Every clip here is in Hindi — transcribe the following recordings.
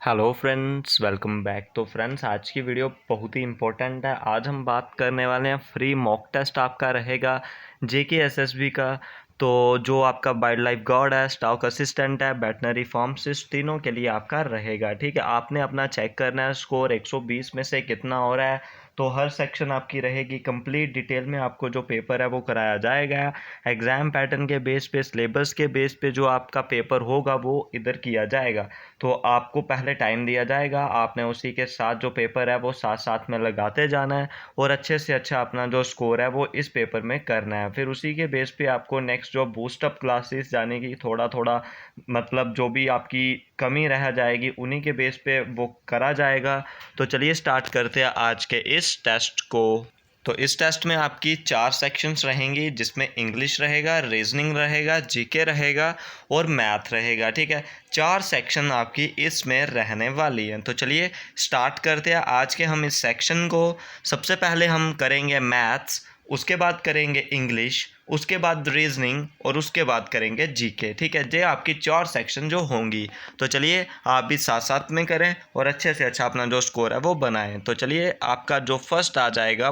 Hello friends, welcome back. तो फ्रेंड्स, आज की वीडियो बहुत ही इंपॉर्टेंट है। आज हम बात करने वाले हैं फ्री मॉक टेस्ट आपका रहेगा जेके एसएसबी का। तो जो आपका वाइल्ड लाइफ गार्ड है, स्टॉक असिस्टेंट है, वेटनरी फार्मासिस्ट, तीनों के लिए आपका रहेगा। ठीक है, आपने अपना चेक करना है स्कोर 120 में से कितना हो रहा है। तो हर सेक्शन आपकी रहेगी कंप्लीट डिटेल में, आपको जो पेपर है वो कराया जाएगा। एग्ज़ाम पैटर्न के बेस पे, सिलेबस के बेस पे जो आपका पेपर होगा वो इधर किया जाएगा। तो आपको पहले टाइम दिया जाएगा, आपने उसी के साथ जो पेपर है वो साथ साथ में लगाते जाना है और अच्छे से अच्छा अपना जो स्कोर है वो इस पेपर में करना है। फिर उसी के बेस पे आपको नेक्स्ट जो बूस्टअप क्लासेस जाने की थोड़ा थोड़ा मतलब जो भी आपकी कमी रह जाएगी उन्हीं के बेस पे वो करा जाएगा। तो चलिए स्टार्ट करते हैं आज के इस टेस्ट को। तो इस टेस्ट में आपकी 4 सेक्शंस रहेंगी, जिसमें इंग्लिश रहेगा, रीजनिंग रहेगा, जीके रहेगा और मैथ रहेगा। ठीक है, 4 सेक्शन आपकी इसमें रहने वाली हैं। तो चलिए स्टार्ट करते हैं आज के हम इस सेक्शन को। सबसे पहले हम करेंगे मैथ्स, उसके बाद करेंगे इंग्लिश, उसके बाद रीजनिंग और उसके बाद करेंगे जीके। ठीक है, ये आपकी 4 सेक्शन जो होंगी। तो चलिए आप भी साथ साथ में करें और अच्छे से अच्छा अपना जो स्कोर है वो बनाएं। तो चलिए आपका जो फर्स्ट आ जाएगा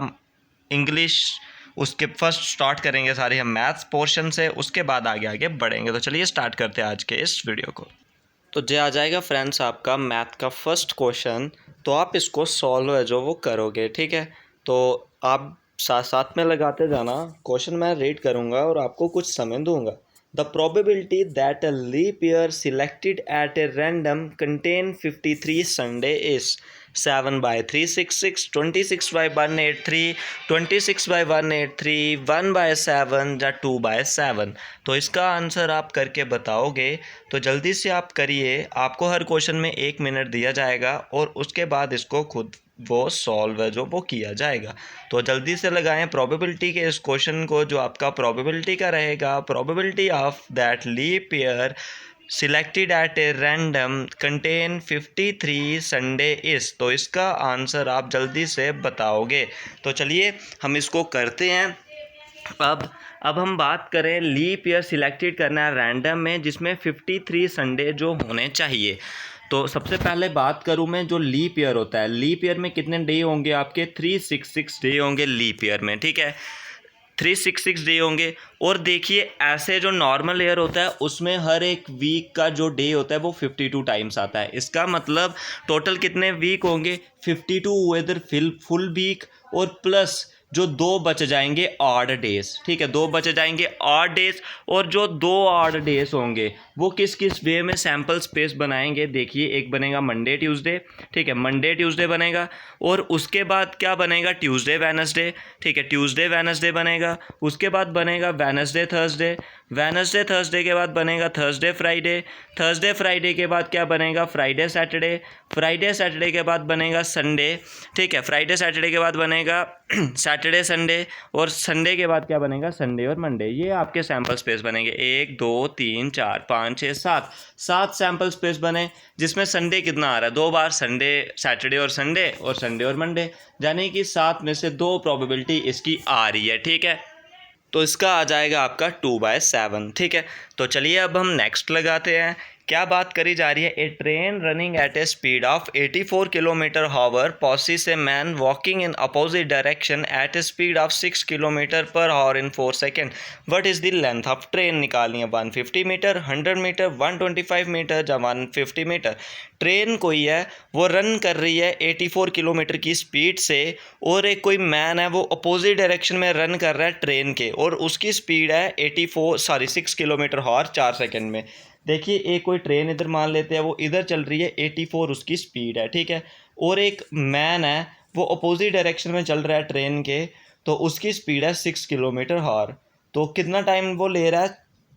इंग्लिश, उसके फर्स्ट स्टार्ट करेंगे सारे हम मैथ्स पोर्शन से, उसके बाद आगे आगे बढ़ेंगे। तो चलिए स्टार्ट करते हैं आज के इस वीडियो को। तो जे आ जाएगा फ्रेंड्स आपका मैथ का फर्स्ट क्वेश्चन। तो आप इसको सॉल्व है जो वो करोगे। ठीक है, तो आप साथ साथ में लगाते जाना। क्वेश्चन मैं रीड करूँगा और आपको कुछ समय दूंगा। The probability that a leap year selected at a random contain 53 Sunday is 7/366, 26/183, 26/183, 1/7 या 2/7। तो इसका आंसर आप करके बताओगे। तो जल्दी से आप करिए, आपको हर क्वेश्चन में 1 मिनट दिया जाएगा और उसके बाद इसको खुद वो सॉल्व है जो वो किया जाएगा। तो जल्दी से लगाएं प्रोबेबिलिटी के इस क्वेश्चन को, जो आपका प्रोबेबिलिटी का रहेगा। Probability of that leap year selected at a random contain 53 Sunday is. तो इसका आंसर आप जल्दी से बताओगे। तो चलिए हम इसको करते हैं। अब हम बात करें लीप ईयर सिलेक्टेड करना है रैंडम में, जिसमें 53 संडे जो होने चाहिए। तो सबसे पहले बात करूं मैं, जो लीप ईयर होता है, लीप ईयर में कितने डे होंगे आपके? 366 डे होंगे लीप ईयर में। ठीक है, 366 डे होंगे। और देखिए ऐसे जो नॉर्मल ईयर होता है उसमें हर एक वीक का जो डे होता है वो 52 टाइम्स आता है। इसका मतलब टोटल कितने वीक होंगे? 52 हुए इधर फुल वीक, और प्लस जो 2 बच जाएंगे ऑड डेज। ठीक है, 2 बच जाएंगे ऑड डेज। और जो 2 ऑड डेज होंगे वो किस किस वे में सैम्पल स्पेस बनाएंगे? देखिए, एक बनेगा मंडे ट्यूसडे। ठीक है, मंडे ट्यूसडे बनेगा। और उसके बाद क्या बनेगा? Tuesday Wednesday. ठीक है, ट्यूसडे वेनसडे बनेगा। उसके बाद बनेगा वेनसडे थर्सडे। वेनसडे थर्सडे के बाद बनेगा थर्सडे फ्राइडे। थर्सडे फ्राइडे के बाद क्या बनेगा? Friday Saturday. फ्राइडे सैटरडे के बाद बनेगा संडे। ठीक है, फ्राइडे सैटरडे के बाद बनेगा सैटरडे संडे। और संडे के बाद क्या बनेगा? संडे और मंडे। ये आपके सैम्पल स्पेस बनेंगे। 1 2 3 4 5 6 7 सैम्पल स्पेस बने, जिसमें संडे कितना आ रहा है? 2 बार संडे, सैटरडे और संडे और मंडे, यानी कि 7 में से 2 प्रोबेबिलिटी इसकी आ रही है। ठीक है, तो इसका आ जाएगा आपका 2/7। ठीक है, तो चलिए अब हम नेक्स्ट लगाते हैं। क्या बात करी जा रही है? A train running at a speed of 84 kilometre hour passes a man walking in opposite direction at a speed of 6 kilometre per hour in 4 second. What is the length of train? निकालनी है। 150 मीटर, 100 मीटर, 125 मीटर या 150 मीटर। ट्रेन कोई है वो रन कर रही है 84 किलोमीटर की स्पीड से, और एक कोई मैन है वो अपोजिट डायरेक्शन में रन कर रहा है ट्रेन के, और उसकी स्पीड है 6 किलोमीटर हॉर 4 सेकंड में। देखिए, एक कोई ट्रेन इधर मान लेते हैं, वो इधर चल रही है, 84 उसकी स्पीड है। ठीक है, और एक मैन है वो अपोजिट डायरेक्शन में चल रहा है ट्रेन के, तो उसकी स्पीड है 6 किलोमीटर हॉर। तो कितना टाइम वो ले रहा है?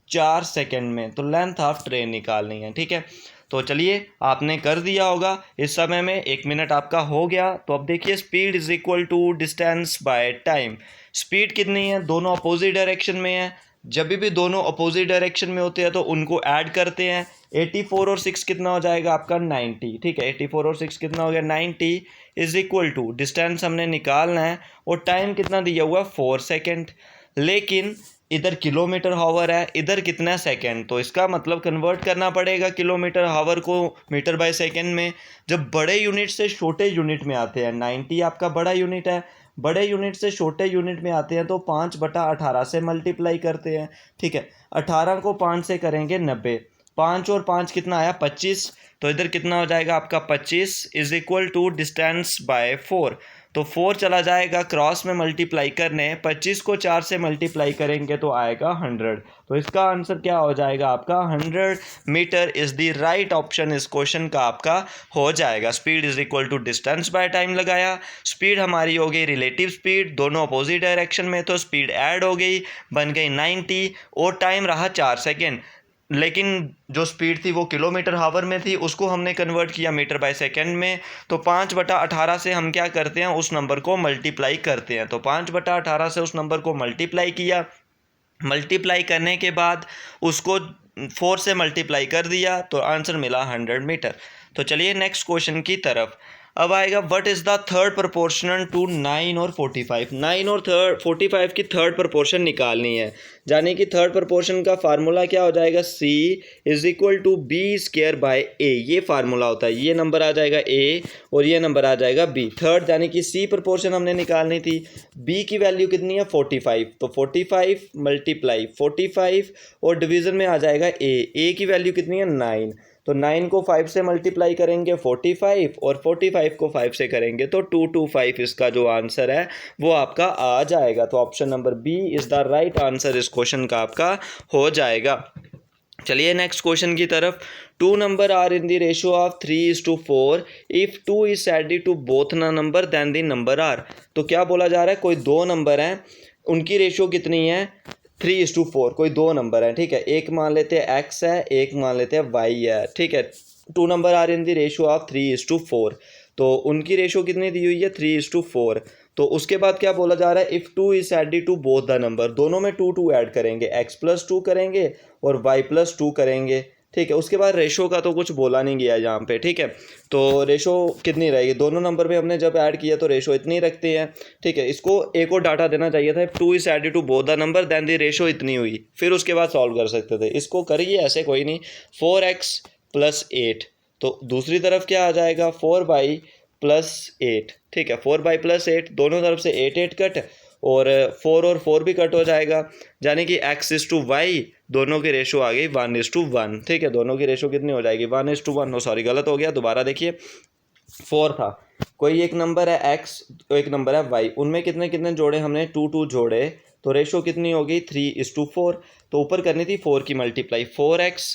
4 सेकंड में। तो लेंथ ऑफ ट्रेन निकालनी है। ठीक है, तो चलिए आपने कर दिया होगा इस समय में। 1 मिनट आपका हो गया। तो अब देखिए, speed is equal to distance by time. Speed कितनी है? दोनों अपोजिट डायरेक्शन में है। जब भी दोनों अपोजिट डायरेक्शन में होते हैं तो उनको ऐड करते हैं। 84 और 6 कितना हो जाएगा आपका? 90। ठीक है, 84 और 6 कितना हो गया? 90 इज इक्वल टू डिस्टेंस हमने निकालना है, और टाइम कितना दिया हुआ है? 4 सेकेंड। लेकिन इधर किलोमीटर हावर है, इधर कितना सेकंड, तो इसका मतलब कन्वर्ट करना पड़ेगा किलोमीटर हावर को मीटर बाय सेकंड में। जब बड़े यूनिट से छोटे यूनिट में आते हैं, 90 आपका बड़ा यूनिट है, बड़े यूनिट से छोटे यूनिट में आते हैं तो 5/18 से मल्टीप्लाई करते हैं। ठीक है, 18 को 5 से करेंगे 90, 5 और 5 कितना आया 25, तो इधर कितना हो जाएगा आपका 25 is equal to distance by 4, तो 4 चला जाएगा क्रॉस में मल्टीप्लाई करने, 25 को 4 से मल्टीप्लाई करेंगे तो आएगा 100। तो इसका आंसर क्या हो जाएगा आपका 100 metre is the right option इस क्वेश्चन का आपका हो जाएगा। Speed is equal to distance by time लगाया, स्पीड हमारी हो गई रिलेटिव स्पीड, दोनों अपोजिट डायरेक्शन में, तो स्पीड ऐड हो गई, बन गई 90 और टाइम रहा 4 सेकेंड। लेकिन जो स्पीड थी वो किलोमीटर हावर में थी, उसको हमने कन्वर्ट किया मीटर बाय सेकंड में, तो 5/18 से हम क्या करते हैं उस नंबर को मल्टीप्लाई करते हैं। तो 5/18 से उस नंबर को मल्टीप्लाई किया, मल्टीप्लाई करने के बाद उसको 4 से मल्टीप्लाई कर दिया तो आंसर मिला 100 मीटर। तो चलिए नेक्स्ट क्वेश्चन की तरफ। अब आएगा what is the third proportional to 9 और 45। 9 और 45 की थर्ड प्रोपोर्शन निकालनी है, यानी कि थर्ड प्रोपोर्शन का फार्मूला क्या हो जाएगा, C is equal to B² by A, ये फार्मूला होता है। ये नंबर आ जाएगा A और ये नंबर आ जाएगा B। थर्ड यानी कि C प्रोपोर्शन हमने निकालनी थी, B की वैल्यू कितनी है 45, तो 45 मल्टीप्लाई 45 और डिवीज़न में आ जाएगा A की वैल्यू कितनी है 9, तो 9 को 5 से मल्टीप्लाई करेंगे 45 और 45 को 5 से करेंगे तो 225 इसका जो आंसर है वो आपका आ जाएगा। तो option number B is the right answer इस क्वेश्चन का आपका हो जाएगा। चलिए नेक्स्ट क्वेश्चन की तरफ। 2 number are in the ratio of 3:4 if 2 is added to both number then the number are. तो क्या बोला जा रहा है, कोई दो नंबर हैं, उनकी रेशियो कितनी है 3:4, कोई दो नंबर है। ठीक है, एक मान लेते हैं x है, एक मान लेते हैं y है। ठीक है, 2 नंबर आ रहे इन दी रेशियो ऑफ 3:4, तो उनकी रेशियो कितनी दी हुई है 3:4। तो उसके बाद क्या बोला जा रहा है, if 2 is added to both the number, दोनों में 2 ऐड करेंगे, x+2 करेंगे और y+2 करेंगे। ठीक है, उसके बाद रेशो का तो कुछ बोला नहीं गया यहाँ पे। ठीक है, तो रेशो कितनी रहेगी, दोनों नंबर पे हमने जब ऐड किया तो रेशो इतनी रखते हैं। ठीक है, इसको एक और डाटा देना चाहिए था, 2 is added to both the number then the ratio इतनी हुई, फिर उसके बाद सॉल्व कर सकते थे। इसको करिए ऐसे कोई नहीं, 4x + 8, तो दूसरी तरफ क्या आ जाएगा 4y + 8। ठीक है, 4y + 8, दोनों तरफ से 8 कट और 4 और 4 भी कट हो जाएगा, यानी कि x:y दोनों की रेशो आ गई 1:1। ठीक है, दोनों की रेशो कितनी हो जाएगी 1:1। सॉरी गलत हो गया, दोबारा देखिए, 4 था, कोई एक नंबर है x, एक नंबर है y, उनमें कितने कितने जोड़े हमने 2 जोड़े, तो रेशो कितनी हो गई 3:4। तो ऊपर करनी थी 4 की मल्टीप्लाई, 4x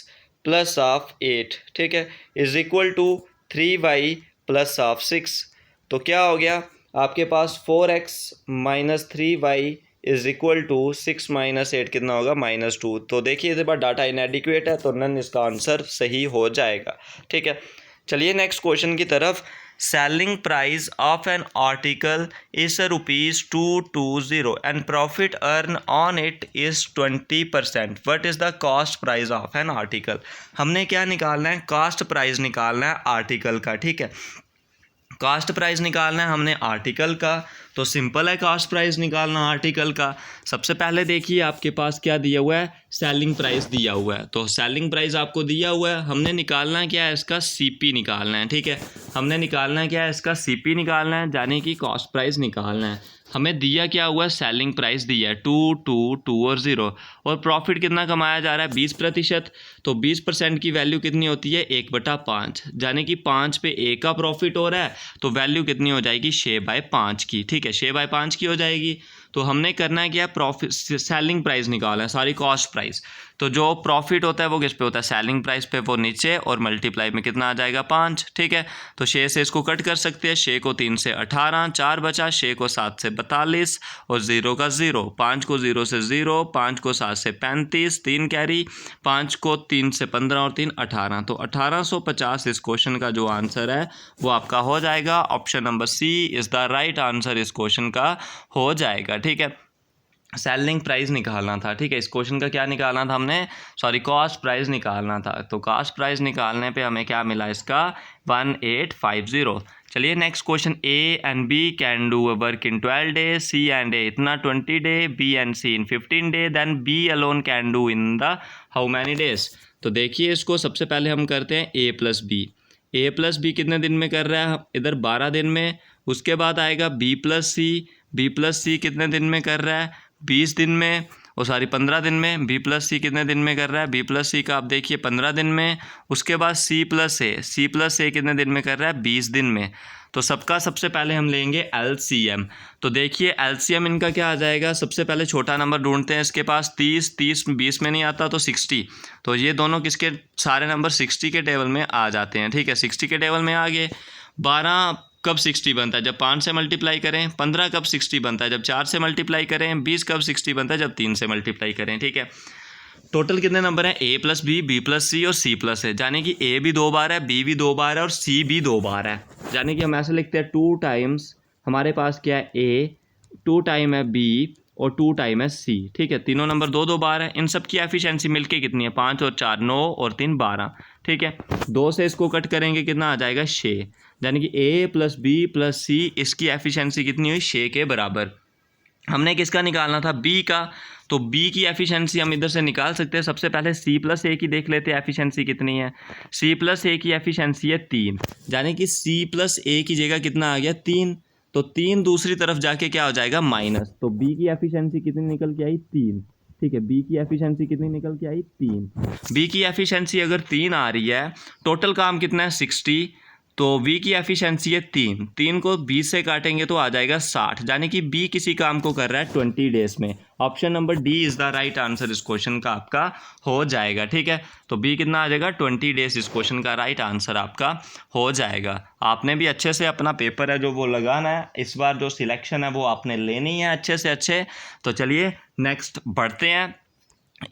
+ 8, ठीक है, इज इक्वल टू 3y + 6। तो क्या हो गया आपके पास 4x - 3y is equal to 6 - 8 कितना होगा -2। तो देखिए इस बार डाटा इनएडिक्वेट है, तो नन इसका आंसर सही हो जाएगा। ठीक है, चलिए नेक्स्ट क्वेश्चन की तरफ। Selling price of an article is ₹220 and profit earn on it is 20%। What is the cost price of an article. हमने क्या निकालना है, कॉस्ट प्राइस निकालना है आर्टिकल का। ठीक है, कास्ट प्राइस निकालना है हमने आर्टिकल का, तो सिंपल है कास्ट प्राइस निकालना आर्टिकल का। सबसे पहले देखिए आपके पास क्या दिया हुआ है, सेलिंग प्राइस दिया हुआ है, तो सेलिंग प्राइस आपको दिया हुआ है, हमने निकालना क्या है इसका सीपी निकालना है। ठीक है, हमने निकालना क्या है इसका सीपी निकालना है, यानी कि कॉस्ट प्राइस निकालना है। हमें दिया क्या हुआ है, सेलिंग प्राइस दिया है 2, 2, 2 और 0, और प्रॉफिट कितना कमाया जा रहा है 20%। तो 20% की वैल्यू कितनी होती है 1/5, यानी कि 5 पे A का प्रॉफिट हो रहा है, तो वैल्यू कितनी हो जाएगी 6/5 की। ठीक है, 6/5 की हो जाएगी। तो हमने करना है क्या, प्रॉफिट सेलिंग प्राइस निकालना है, सॉरी कॉस्ट प्राइस। तो जो प्रॉफिट होता है वो किस पे होता है, सेलिंग प्राइस पे, वो नीचे, और मल्टीप्लाई में कितना आ जाएगा 5। ठीक है, तो 6 से इसको कट कर सकते हैं, 6 को 3 से 18, 4 बचा, 6 को 7 से 42 और 0 का 0, 5 को 0 से 0, 5 को 7 से 35, 3 कैरी, 5 को 3 से 15 और 3 18, तो 1850 इस क्वेश्चन का जो आंसर है वो आपका हो जाएगा। Option number C is the right answer इस क्वेश्चन का हो जाएगा। ठीक है, सेलिंग प्राइस निकालना था, ठीक है। इस क्वेश्चन का क्या निकालना था हमने, सॉरी कॉस्ट प्राइस निकालना था। तो कॉस्ट प्राइस निकालने पे हमें क्या मिला इसका 1850। चलिए next question, A and B can do work in 12 days, C and A इतना 20 day, B and C in 15 day, then B alone can do in the how many days. तो देखिए इसको सबसे पहले हम करते हैं A plus B. A plus B कितने दिन में कर रहा है, इधर 12 दिन में। उसके बाद आएगा बी प्लस सी, बी प्लस सी कितने दिन में कर रहा है 20 दिन में, और सॉरी 15 दिन में। बी प्लस सी कितने दिन में कर रहा है, बी प्लस सी का आप देखिए 15 दिन में। उसके बाद सी प्लस ए, सी प्लस ए कितने दिन में कर रहा है 20 दिन में। तो सबका सबसे पहले हम लेंगे एलसीएम। तो देखिए एलसीएम इनका क्या आ जाएगा, सबसे पहले छोटा नंबर ढूंढते हैं। इसके पास 30, 30 20 में नहीं आता तो 60। तो ये दोनों किसके सारे नंबर 60 के टेबल में आ जाते हैं, ठीक है। 60 के टेबल में आ गए। 12 कब 60 बनता है, जब 5 से मल्टीप्लाई करें। 15 कब 60 बनता है, जब 4 से मल्टीप्लाई करें। 20 कब 60 बनता है, जब 3 से मल्टीप्लाई करें, ठीक है। टोटल कितने नंबर हैं, ए प्लस बी प्लस सी और सी प्लस है, यानी कि ए भी 2 बार है, बी भी 2 बार है और सी भी 2 बार है। यानी कि हम ऐसे लिखते हैं 2 टाइम्स हमारे पास क्या है ए, 2 टाइम है बी और 2 टाइम है सी, ठीक है। तीनों नंबर 2 बार है। इन सब की एफिशिएंसी मिलके कितनी है, 5 और 4 9 और 3 12, ठीक है। 2 से इसको कट करेंगे कितना आ जाएगा 6, यानी कि ए प्लस बी प्लस सी इसकी एफिशिएंसी कितनी हुई 6 के बराबर। हमने किसका निकालना था, बी का। तो बी की एफिशिएंसी हम इधर से निकाल सकते हैं। सबसे पहले सी प्लस ए की देख लेते हैं एफिशिएंसी कितनी है। सी प्लस ए की एफिशिएंसी है 3, यानी कि सी प्लस ए की जगह कितना आ गया 3। तो 3 दूसरी तरफ जाके क्या हो जाएगा माइनस। तो बी की एफिशिएंसी कितनी निकल के आई 3, ठीक है। बी की एफिशिएंसी कितनी निकल के आई 3। बी की एफिशिएंसी अगर 3 आ रही है, टोटल काम कितना है 60, तो बी की एफिशिएंसी है 3, 3 को 20 से काटेंगे तो आ जाएगा 60, यानी कि बी किसी काम को कर रहा है 20 डेज में। Option number D is the right answer इस क्वेश्चन का आपका हो जाएगा, ठीक है। तो बी कितना आ जाएगा 20 डेज, इस क्वेश्चन का राइट आंसर आपका हो जाएगा। आपने भी अच्छे से अपना पेपर है जो वो लगाना है, इस बार जो सिलेक्शन है वो आपने लेनी है अच्छे से अच्छे। तो चलिए नेक्स्ट बढ़ते हैं।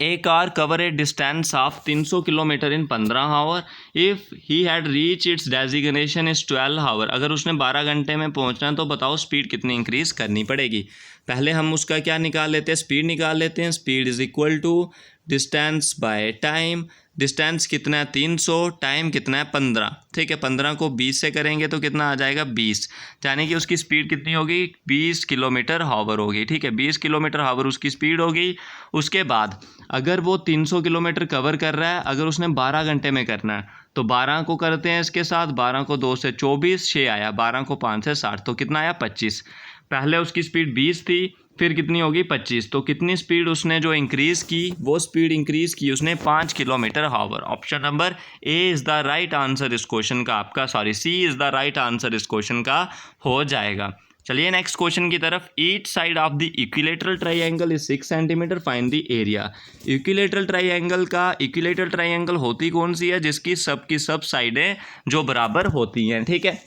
A car cover a distance of 300 kilometre in 15 hour, if he had reach its designation is 12 hour. अगर उसने 12 घंटे में पहुंचना है तो बताओ स्पीड कितनी इंक्रीज़ करनी पड़ेगी। पहले हम उसका क्या निकाल लेते हैं, स्पीड निकाल लेते हैं। Speed is equal to distance by time. Distance कितना है 300, टाइम कितना है 15, ठीक है। 15 को 20 से करेंगे तो कितना आ जाएगा 20, यानी कि उसकी स्पीड कितनी होगी 20 किलोमीटर हावर होगी, ठीक है। 20 किलोमीटर हावर उसकी स्पीड होगी। उसके बाद अगर वो 300 किलोमीटर कवर कर रहा है, अगर उसने 12 घंटे में करना है तो 12 को करते हैं इसके साथ, 12 को 2 से 24, 6 आया, 12 को 5 से 60, तो कितना आया 25। पहले उसकी स्पीड 20 थी, फिर कितनी होगी 25, तो कितनी स्पीड उसने जो इंक्रीज़ की, वो स्पीड इंक्रीज़ की उसने 5 kilometre hour. Option number A is the right answer इस क्वेश्चन का आपका, sorry C is the right answer इस क्वेश्चन का हो जाएगा। चलिए नेक्स्ट क्वेश्चन की तरफ। Each side of the equilateral triangle is 6 centimetre, find the area. Equilateral triangle का, इक्विलेटरल ट्राइंगल होती कौन सी है, जिसकी सब साइडें जो बराबर होती हैं, ठीक है।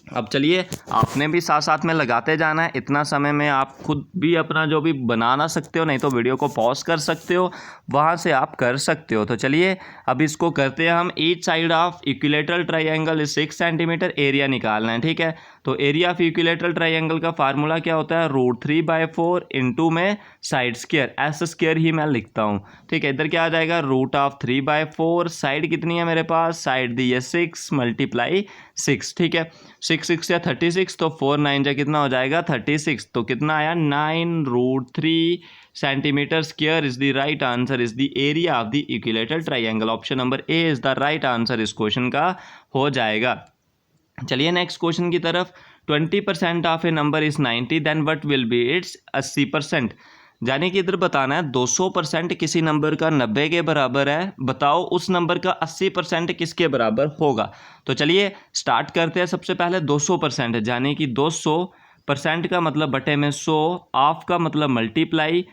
अब चलिए आपने भी साथ साथ में लगाते जाना है, इतना समय में आप खुद भी अपना जो भी बना ना सकते हो, नहीं तो वीडियो को पॉज कर सकते हो, वहाँ से आप कर सकते हो। तो चलिए अब इसको करते हैं हम। Each side of equilateral triangle is 6 centimetre, area निकालना है, ठीक है। तो एरिया ऑफ इक्विलेटरल ट्राइंगल का फार्मूला क्या होता है, √3/4 इंटू में साइड स्क्वायर, एस स्क्वायर ही मैं लिखता हूँ, ठीक है। इधर क्या आ जाएगा √3/4, साइड कितनी है मेरे पास, साइड दी है 6 × 6, ठीक है। 6 6 या 36, तो 4 9 जा कितना हो जाएगा 36, तो कितना आया 9√3 centimetre square is the right answer, is the area of the equilateral triangle. Option number A is the right answer इस क्वेश्चन का हो जाएगा। चलिए नेक्स्ट क्वेश्चन की तरफ। 20% of a number is 90, then what will be its 80%। यानी कि इधर बताना है 200% किसी नंबर का 90 के बराबर है, बताओ उस नंबर का 80% किसके बराबर होगा। तो चलिए स्टार्ट करते हैं। सबसे पहले 200%, यानी कि 200% का मतलब बटे में 100, ऑफ का मतलब मल्टीप्लाई,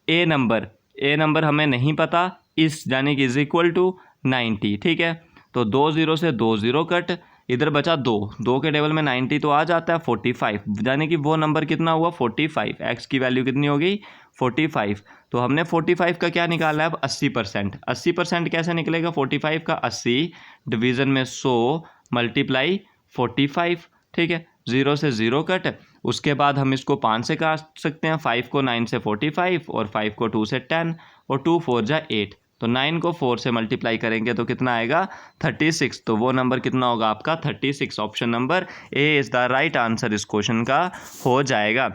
ए नंबर हमें नहीं पता, इस यानी कि इज इक्वल टू 90, ठीक है। तो 2 0 से 2 0 कट, इधर बचा 2 के टेबल में 90 तो आ जाता है 45, यानी कि वो नंबर कितना हुआ 45, एक्स की वैल्यू कितनी हो गई 45। तो हमने 45 का क्या निकाला है अब 80%। 80% कैसे निकलेगा, 45 का 80 डिवीज़न में 100 मल्टीप्लाई 45, ठीक है। 0 से 0 कट, उसके बाद हम इसको 5 से काट सकते हैं, 5 को 9 से 45 और 5 को 2 से 10 और 2 4 जा 8। तो 9 को 4 से मल्टीप्लाई करेंगे तो कितना आएगा 36। तो वो नंबर कितना होगा आपका 36। Option number A is the right answer इस क्वेश्चन का हो जाएगा।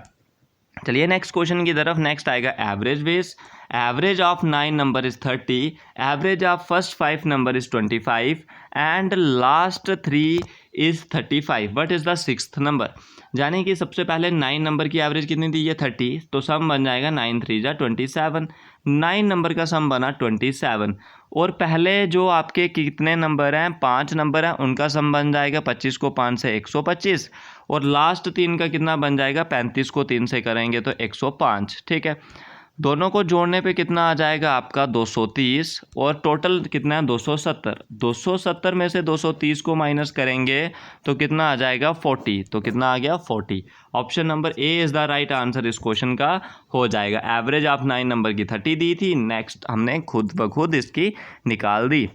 चलिए नेक्स्ट क्वेश्चन की तरफ। नेक्स्ट आएगा average base. Average of 9 number is 30, average of first 5 number is 25 and last 3 is 35, what is the sixth number. यानी कि सबसे पहले 9 नंबर की एवरेज कितनी दी है 30, तो सम बन जाएगा 9 3 जा 27। 9 नंबर का सम बना 27 और पहले जो आपके कितने नंबर हैं 5 नंबर हैं उनका सम बन जाएगा 25 को 5 से 125 और लास्ट 3 का कितना बन जाएगा 35 को 3 से करेंगे तो 105। ठीक है, दोनों को जोड़ने पे कितना आ जाएगा आपका 230 और टोटल कितना है 270। 270 में से 230 को माइनस करेंगे तो कितना आ जाएगा 40। तो कितना आ गया 40। Option number A is the right answer इस क्वेश्चन का हो जाएगा। एवरेज ऑफ 9 नंबर की 30 दी थी, नेक्स्ट हमने खुद ब खुद इसकी निकाल दी।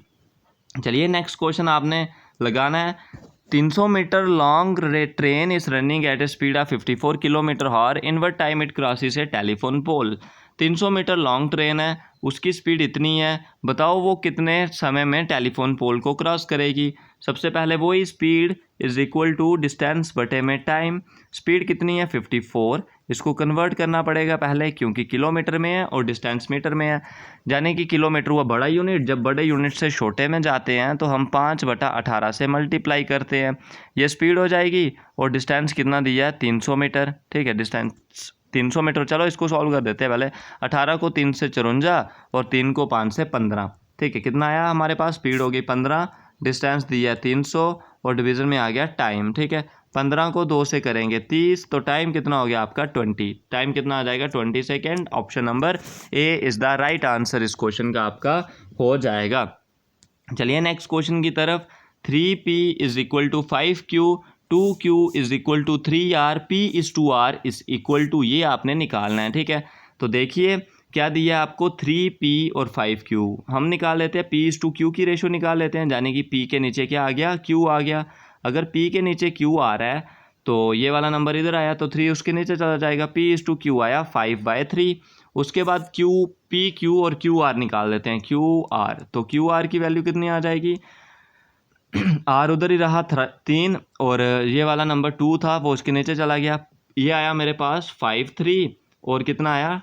चलिए नेक्स्ट क्वेश्चन आपने लगाना है। 300 metre long train is running at a speed of 54 kilometre hour in what time it crosses a telephone pole. 300 metre long train है, उसकी स्पीड इतनी है, बताओ वो कितने समय में टेलीफोन पोल को क्रॉस करेगी। सबसे पहले वही speed is equal to distance बटे में टाइम। स्पीड कितनी है 54, इसको कन्वर्ट करना पड़ेगा पहले क्योंकि किलोमीटर में है और डिस्टेंस मीटर में है। यानी कि किलोमीटर हुआ बड़ा यूनिट, जब बड़े यूनिट से छोटे में जाते हैं तो हम 5/18 से मल्टीप्लाई करते हैं, ये स्पीड हो जाएगी। और डिस्टेंस कितना दिया है 300 मीटर। ठीक है, डिस्टेंस 300 मीटर। चलो इसको सॉल्व कर देते हैं पहले। 18 को 3 से 54 और 3 को 5 से 15। ठीक है, कितना आया हमारे पास, स्पीड हो गई 15, डिस्टेंस दिया 300 और डिवीज़न में आ गया टाइम। ठीक है, 15 को 2 से करेंगे 30, तो टाइम कितना हो गया आपका 20। टाइम कितना आ जाएगा 20 second. Option number A is the right answer इस क्वेश्चन का आपका हो जाएगा। चलिए नेक्स्ट क्वेश्चन की तरफ। 3p is equal to 5q, 2q is equal to 3r, p is 2r is equal to, ये आपने निकालना है। ठीक है, तो देखिए क्या दिया है आपको 3p और 5q। हम निकाल लेते हैं p इज टू q की रेशो निकाल लेते हैं, यानी कि p के नीचे क्या आ गया q आ गया। अगर p के नीचे q आ रहा है तो ये वाला नंबर इधर आया तो 3 उसके नीचे चला जाएगा। p इज टू q आया 5/3। उसके बाद q p q और q r निकाल लेते हैं, q r। तो q r की वैल्यू कितनी आ जाएगी r उधर ही रहा 3 और ये वाला नंबर 2 था वो उसके नीचे चला गया। ये आया मेरे पास 5 3 और कितना आया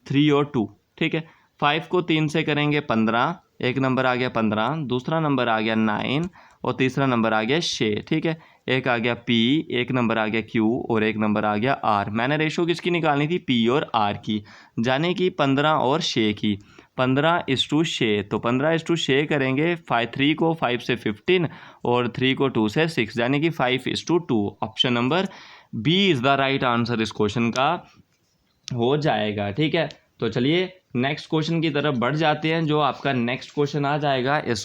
3 और 2। ठीक है, 5 को 3 से करेंगे 15, एक नंबर आ गया 15, दूसरा नंबर आ गया 9 और तीसरा नंबर आ गया 6। ठीक है, एक आ गया p, एक नंबर आ गया q और एक नंबर आ गया r। मैंने रेशो किसकी निकालनी थी p और r की, जाने की 15 और 6 की। 15:6, तो 15:6 करेंगे 3 को 5 से 15 और 3 को 2 से 6, यानी कि 5:2। Option number B is the right answer इस क्वेश्चन का हो जाएगा। ठीक है, तो चलिए नेक्स्ट क्वेश्चन की तरफ बढ़ जाते हैं। जो आपका नेक्स्ट क्वेश्चन आ जाएगा इस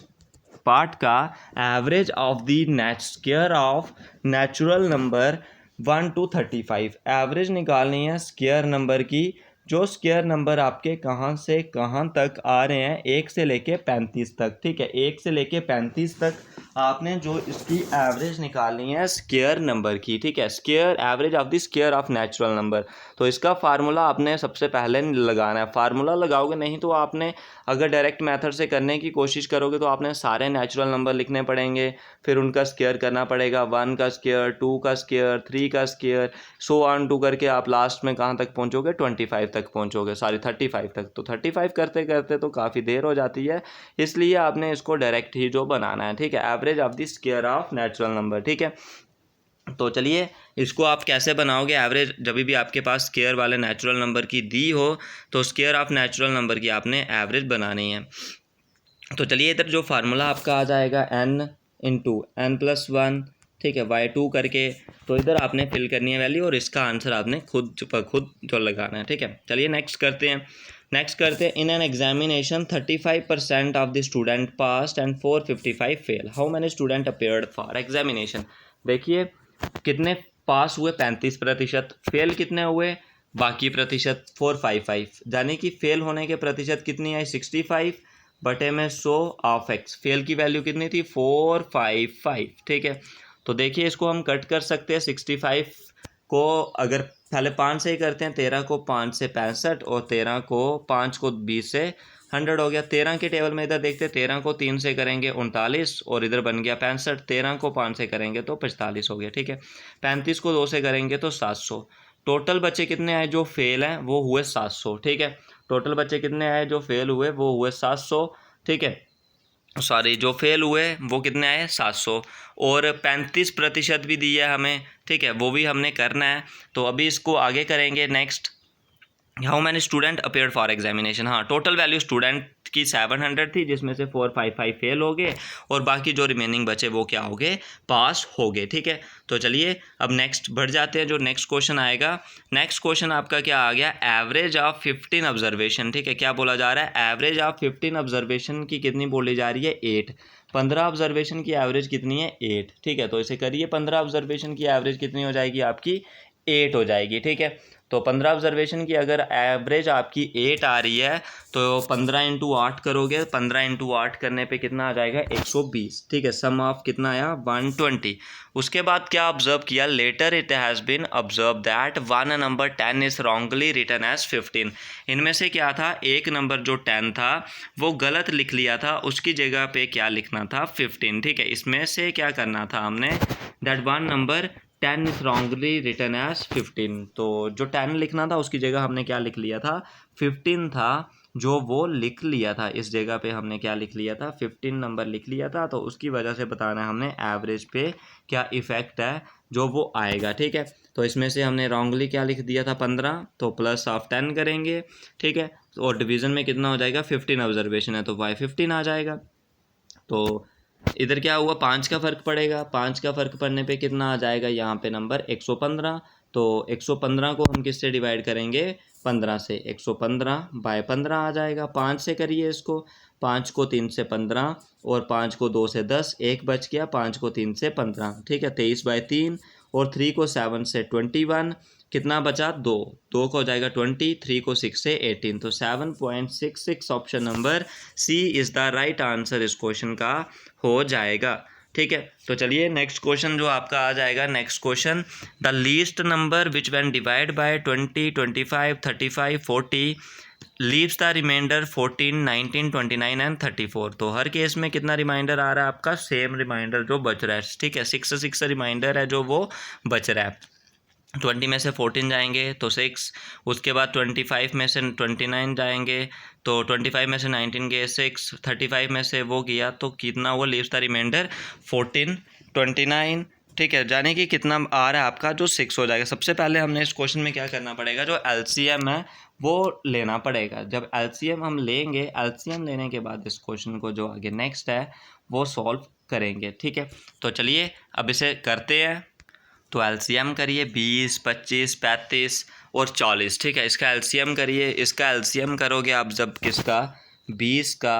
पार्ट का, average of the square of natural number 1 to 35। Average निकालनी है स्क्वायर नंबर की, जो स्क्वायर नंबर आपके कहाँ से कहाँ तक आ रहे हैं 1 से लेके 35 तक। ठीक है, 1 से लेके 35 तक आपने जो इसकी एवरेज निकालनी है स्क्वायर नंबर की। ठीक है, square average of the square of natural number. तो इसका फार्मूला आपने सबसे पहले लगाना है। फार्मूला लगाओगे नहीं तो आपने अगर डायरेक्ट मेथड से करने की कोशिश करोगे तो आपने सारे नेचुरल नंबर लिखने पड़ेंगे, फिर उनका स्क्वायर करना पड़ेगा, 1 का स्क्वायर, 2 का स्क्वायर, 3 का स्क्वायर, सो ऑन टू करके आप लास्ट में कहाँ तक पहुँचोगे 25 तक पहुँचोगे, सॉरी 35 तक। तो 35 करते करते तो काफ़ी देर हो जाती है, इसलिए आपने इसको डायरेक्ट ही जो बनाना है। ठीक है, average of the square of natural number. ठीक है, तो चलिए इसको आप कैसे बनाओगे एवरेज। जब भी आपके पास स्क्वायर वाले नेचुरल नंबर की दी हो तो स्क्वायर ऑफ नेचुरल नंबर की आपने एवरेज बनानी है। तो चलिए इधर जो फार्मूला आपका आ जाएगा n इंटू n+1, ठीक है, y2 करके, तो इधर आपने फिल करनी है वैल्यू और इसका आंसर आपने खुद जो लगाना है। ठीक है, चलिए नेक्स्ट करते हैं। In an examination 35% of the student passed and 455 fail, how many student appeared for examination. देखिए कितने पास हुए 35%, फेल कितने हुए बाकी प्रतिशत 455, यानी कि फेल होने के प्रतिशत कितनी आई 65 बटे में 100 ऑफ x। फेल की वैल्यू कितनी थी 455। ठीक है, तो देखिए इसको हम कट कर सकते हैं 65 को अगर पहले 5 से ही करते हैं, 13 को 5 से 65 और 13 को 5 को 20 से 100 हो गया। 13 के टेबल में इधर देखते हैं, 13 को 3 से करेंगे 39 और इधर बन गया 65। 13 को 5 से करेंगे तो 45 हो गया, ठीक है। 35 को 2 से करेंगे तो 700। टोटल बच्चे कितने आए जो फेल हैं, वो हुए 700, ठीक है। टोटल बच्चे कितने आए जो फेल हुए, वो हुए 700, ठीक है। सॉरी, जो फेल हुए वो कितने आए, 700। और 35% भी दिया हमें, ठीक है, वो भी हमने करना है। तो अभी इसको आगे करेंगे। Next, how many student appeared for examination. हाँ, टोटल वैल्यू स्टूडेंट की 700 थी, जिसमें से 455 फेल हो गए और बाकी जो रिमेनिंग बचे वो क्या हो गए, पास हो गए, ठीक है। तो चलिए अब नेक्स्ट बढ़ जाते हैं। जो नेक्स्ट क्वेश्चन आएगा, नेक्स्ट क्वेश्चन आपका क्या आ गया, एवरेज ऑफ 15 ऑब्जर्वेशन, ठीक है। क्या बोला जा रहा है, एवरेज ऑफ 15 ऑब्जर्वेशन की कितनी बोली जा रही है, 8। 15 ऑब्जर्वेशन की एवरेज कितनी है, 8, ठीक है। तो इसे करिए, 15 ऑब्जर्वेशन की एवरेज कितनी हो जाएगी आपकी, 8 हो जाएगी, ठीक है। तो 15 ऑब्जर्वेशन की अगर एवरेज आपकी 8 आ रही है तो 15 इंटू 8 करोगे, 15 इंटू 8 करने पे कितना आ जाएगा, 120, ठीक है। सम ऑफ कितना आया, 120। उसके बाद क्या ऑब्जर्व किया, later it has been observe that one number 10 is wrongly written as 15। इनमें से क्या था, एक नंबर जो 10 था वो गलत लिख लिया था, उसकी जगह पे क्या लिखना था, 15, ठीक है। इसमें से क्या करना था हमने, that one number 10 is wrongly written as 15। तो जो 10 लिखना था उसकी जगह हमने क्या लिख लिया था, 15 था जो वो लिख लिया था। इस जगह पे हमने क्या लिख लिया था, 15 नंबर लिख लिया था। तो उसकी वजह से बताना है हमने एवरेज पे क्या इफ़ेक्ट है जो वो आएगा, ठीक है। तो इसमें से हमने रॉन्गली क्या लिख दिया था, 15, तो प्लस ऑफ 10 करेंगे, ठीक है। और डिवीज़न में कितना हो जाएगा, 15 ऑब्जर्वेशन है तो बाई 15 आ जाएगा। तो इधर क्या हुआ, 5 का फ़र्क पड़ेगा, 5 का फ़र्क पड़ने पे कितना आ जाएगा, यहाँ पे नंबर 115। तो 115 को हम किससे डिवाइड करेंगे, 15 से। 115 बाय 15 आ जाएगा। 5 से करिए इसको, 5 को 3 से 15 और 5 को 2 से 10, एक बच गया, 5 को 3 से 15, ठीक है। 23 बाय 3 और 3 को 7 से 21, कितना बचा, 2। 2 को हो जाएगा 20, 3 को 6 से 18, तो 7.66 option number C is the right answer इस क्वेश्चन का हो जाएगा, ठीक है। तो चलिए नेक्स्ट क्वेश्चन जो आपका आ जाएगा, next question, the least number which when divide by 20, 25, 35, 40 leaves the remainder 14, 19, 29 and 34। तो हर केस में कितना रिमाइंडर आ रहा है आपका, सेम रिमाइंडर जो बच रहा है, ठीक है। 6 रिमाइंडर है जो वो बच रहा है। 20 में से 14 जाएंगे तो 6, उसके बाद 25 में से 29 जाएंगे तो 25 में से 19 गए 6, 35 में से वो किया तो कितना वो लीव्स द रिमाइंडर 14, 29, ठीक है। जाने कि कितना आ रहा है आपका, जो 6 हो जाएगा। सबसे पहले हमने इस क्वेश्चन में क्या करना पड़ेगा, जो एलसीएम है वो लेना पड़ेगा। जब एलसीएम हम लेंगे, एलसीएम लेने के बाद इस क्वेश्चन को जो आगे नेक्स्ट है वो सॉल्व करेंगे, ठीक है। तो चलिए अब इसे करते हैं। तो एलसीएम करिए, 20, 25, 35 और 40, ठीक है। इसका एलसीएम करिए, इसका एलसीएम करोगे आप जब किसका, 20 का,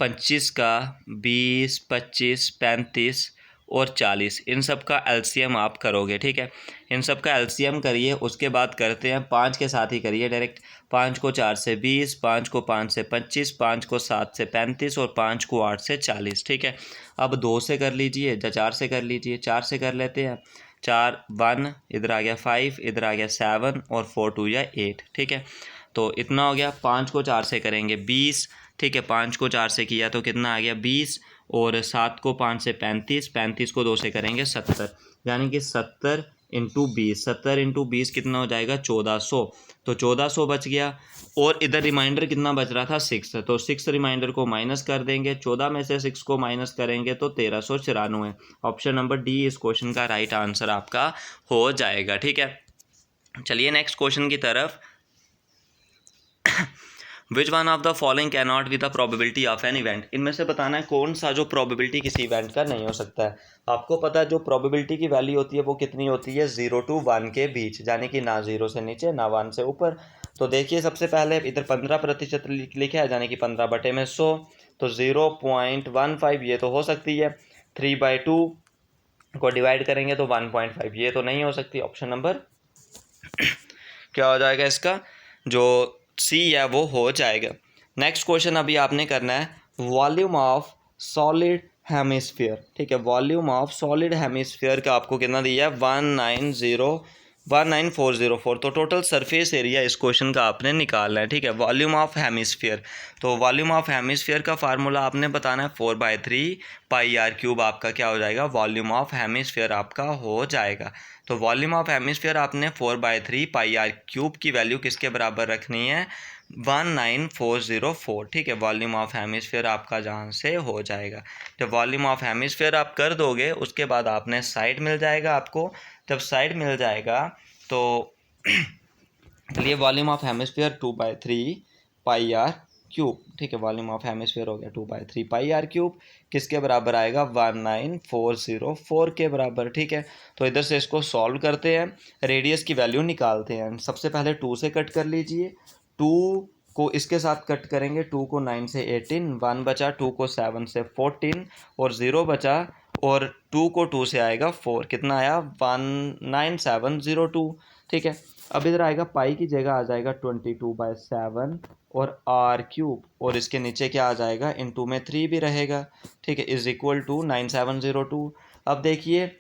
25 का, 20, 25, 35 और 40, इन सब का एलसीएम आप करोगे, ठीक है। इन सब का एलसीएम करिए, उसके बाद करते हैं 5 के साथ ही करिए डायरेक्ट। 5 को 4 से 20, 5 को 5 से 25, 5 को 7 से 35 और 5 को 8 से 40, ठीक है। अब 2 से कर लीजिए या 4 से कर लीजिए, 4 से कर लेते हैं। 4 1, इधर आ गया 5, इधर आ गया 7 और 4 2 या 8, ठीक है। तो इतना हो गया। 5 को 4 से करेंगे 20, ठीक है। 5 को 4 से किया तो कितना आ गया, 20। और 7 को 5 से 35, 35 को 2 से करेंगे 70, यानी कि 70 इंटू 20, 70 इंटू 20 कितना हो जाएगा, 1400। तो 1400 बच गया। और इधर रिमाइंडर कितना बच रहा था, 6, तो 6 रिमाइंडर को माइनस कर देंगे। 14 में से 6 को माइनस करेंगे तो 1394। ऑप्शन नंबर डी इस क्वेश्चन का राइट आंसर आपका हो जाएगा, ठीक है। चलिए नेक्स्ट क्वेश्चन की तरफ। विच one of the following can not be the probability of an event. इनमें से बताना है कौन सा जो प्रोबेबिलिटी किसी इवेंट का नहीं हो सकता है। आपको पता है जो प्रोबेबिलिटी की वैल्यू होती है वो कितनी होती है, 0 to 1 के बीच, यानी कि ना 0 से नीचे ना 1 से ऊपर। तो देखिए सबसे पहले इधर 15% लिखा है, यानी कि 15/100, तो 0.15 ये तो हो सकती है। 3/2 को डिवाइड करेंगे तो 1.5, ये तो नहीं हो सकती। ऑप्शन नंबर क्या हो जाएगा इसका, जो सी है वो हो जाएगा। नेक्स्ट क्वेश्चन अभी आपने करना है, वॉल्यूम ऑफ सॉलिड हेमिस्फीयर, ठीक है। वॉल्यूम ऑफ सॉलिड हेमिस्फीयर का आपको कितना दिया है, 1900 19404। तो टोटल सरफेस एरिया इस क्वेश्चन का आपने निकालना है, ठीक है। वॉल्यूम ऑफ हेमिस्फीयर, तो वॉल्यूम ऑफ हेमिस्फीयर का फार्मूला आपने बताना है 4/3 पाई आर क्यूब आपका क्या हो जाएगा, वॉल्यूम ऑफ हेमिस्फीयर आपका हो जाएगा। तो वॉल्यूम ऑफ हेमिस्फीयर आपने 4/3 पाई आर क्यूब की वैल्यू किसके बराबर रखनी है, 19404, ठीक है। वॉल्यूम ऑफ हेमिस्फीयर आपका जहाँ से हो जाएगा, जब वॉल्यूम ऑफ हेमिस्फीयर आप कर दोगे उसके बाद आपने साइड मिल जाएगा आपको। जब साइड मिल जाएगा तो चलिए volume of hemisphere 2/3 pi R cube, ठीक है। वॉल्यूम ऑफ हेमिस्फीयर हो गया 2/3 पाई आर क्यूब, किसके बराबर आएगा, 19404 के बराबर, ठीक है। तो इधर से इसको सॉल्व करते हैं, रेडियस की वैल्यू निकालते हैं। सबसे पहले 2 से कट कर लीजिए, 2 को इसके साथ कट करेंगे, 2 को 9 से 18, 1 बचा, 2 को 7 से 14 और 0 बचा, और 2 को 2 से आएगा 4, कितना आया 19702, ठीक है। अब इधर आएगा पाई की जगह आ जाएगा 22/7 और आर क्यूब, और इसके नीचे क्या आ जाएगा, इनटू में 3 भी रहेगा, ठीक है, इज इक्वल टू 9702। अब देखिए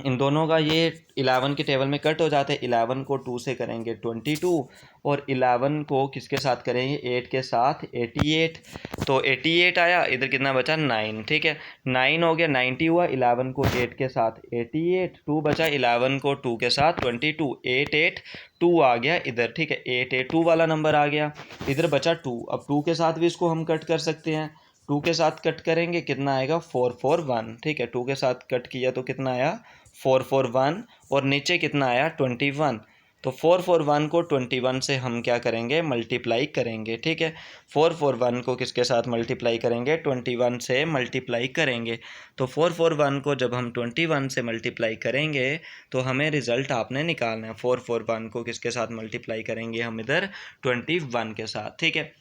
इन दोनों का ये 11 के टेबल में कट हो जाते हैं, 11 को 2 से करेंगे 22 और 11 को किसके साथ करेंगे, 8 के साथ 88, तो 88 आया, इधर कितना बचा 9, ठीक है। 9 हो गया, 90 हुआ, 11 को 8 के साथ 88, 2 बचा, 11 को 2 के साथ 22, 882 आ गया इधर, ठीक है। 882 वाला नंबर आ गया, इधर बचा 2, अब 2 के साथ भी इसको हम कट कर सकते हैं, 2 के साथ कट करेंगे कितना आएगा 441, ठीक है। 2 के साथ कट किया तो कितना आया 441, और नीचे कितना आया 21, तो 441 को 21 से हम क्या करेंगे, मल्टीप्लाई करेंगे, ठीक है। 441 को किसके साथ मल्टीप्लाई करेंगे, 21 से मल्टीप्लाई करेंगे। तो 441 को जब हम 21 से मल्टीप्लाई करेंगे तो हमें रिज़ल्ट आपने निकालना है। 441 को किसके साथ मल्टीप्लाई करेंगे हम, इधर 21 के साथ, ठीक है।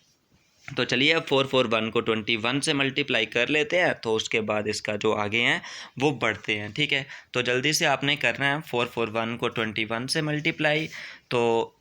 तो चलिए अब 441 को 21 से मल्टीप्लाई कर लेते हैं, तो उसके बाद इसका जो आगे हैं वो बढ़ते हैं, ठीक है। तो जल्दी से आपने करना है 441 को 21 से मल्टीप्लाई, तो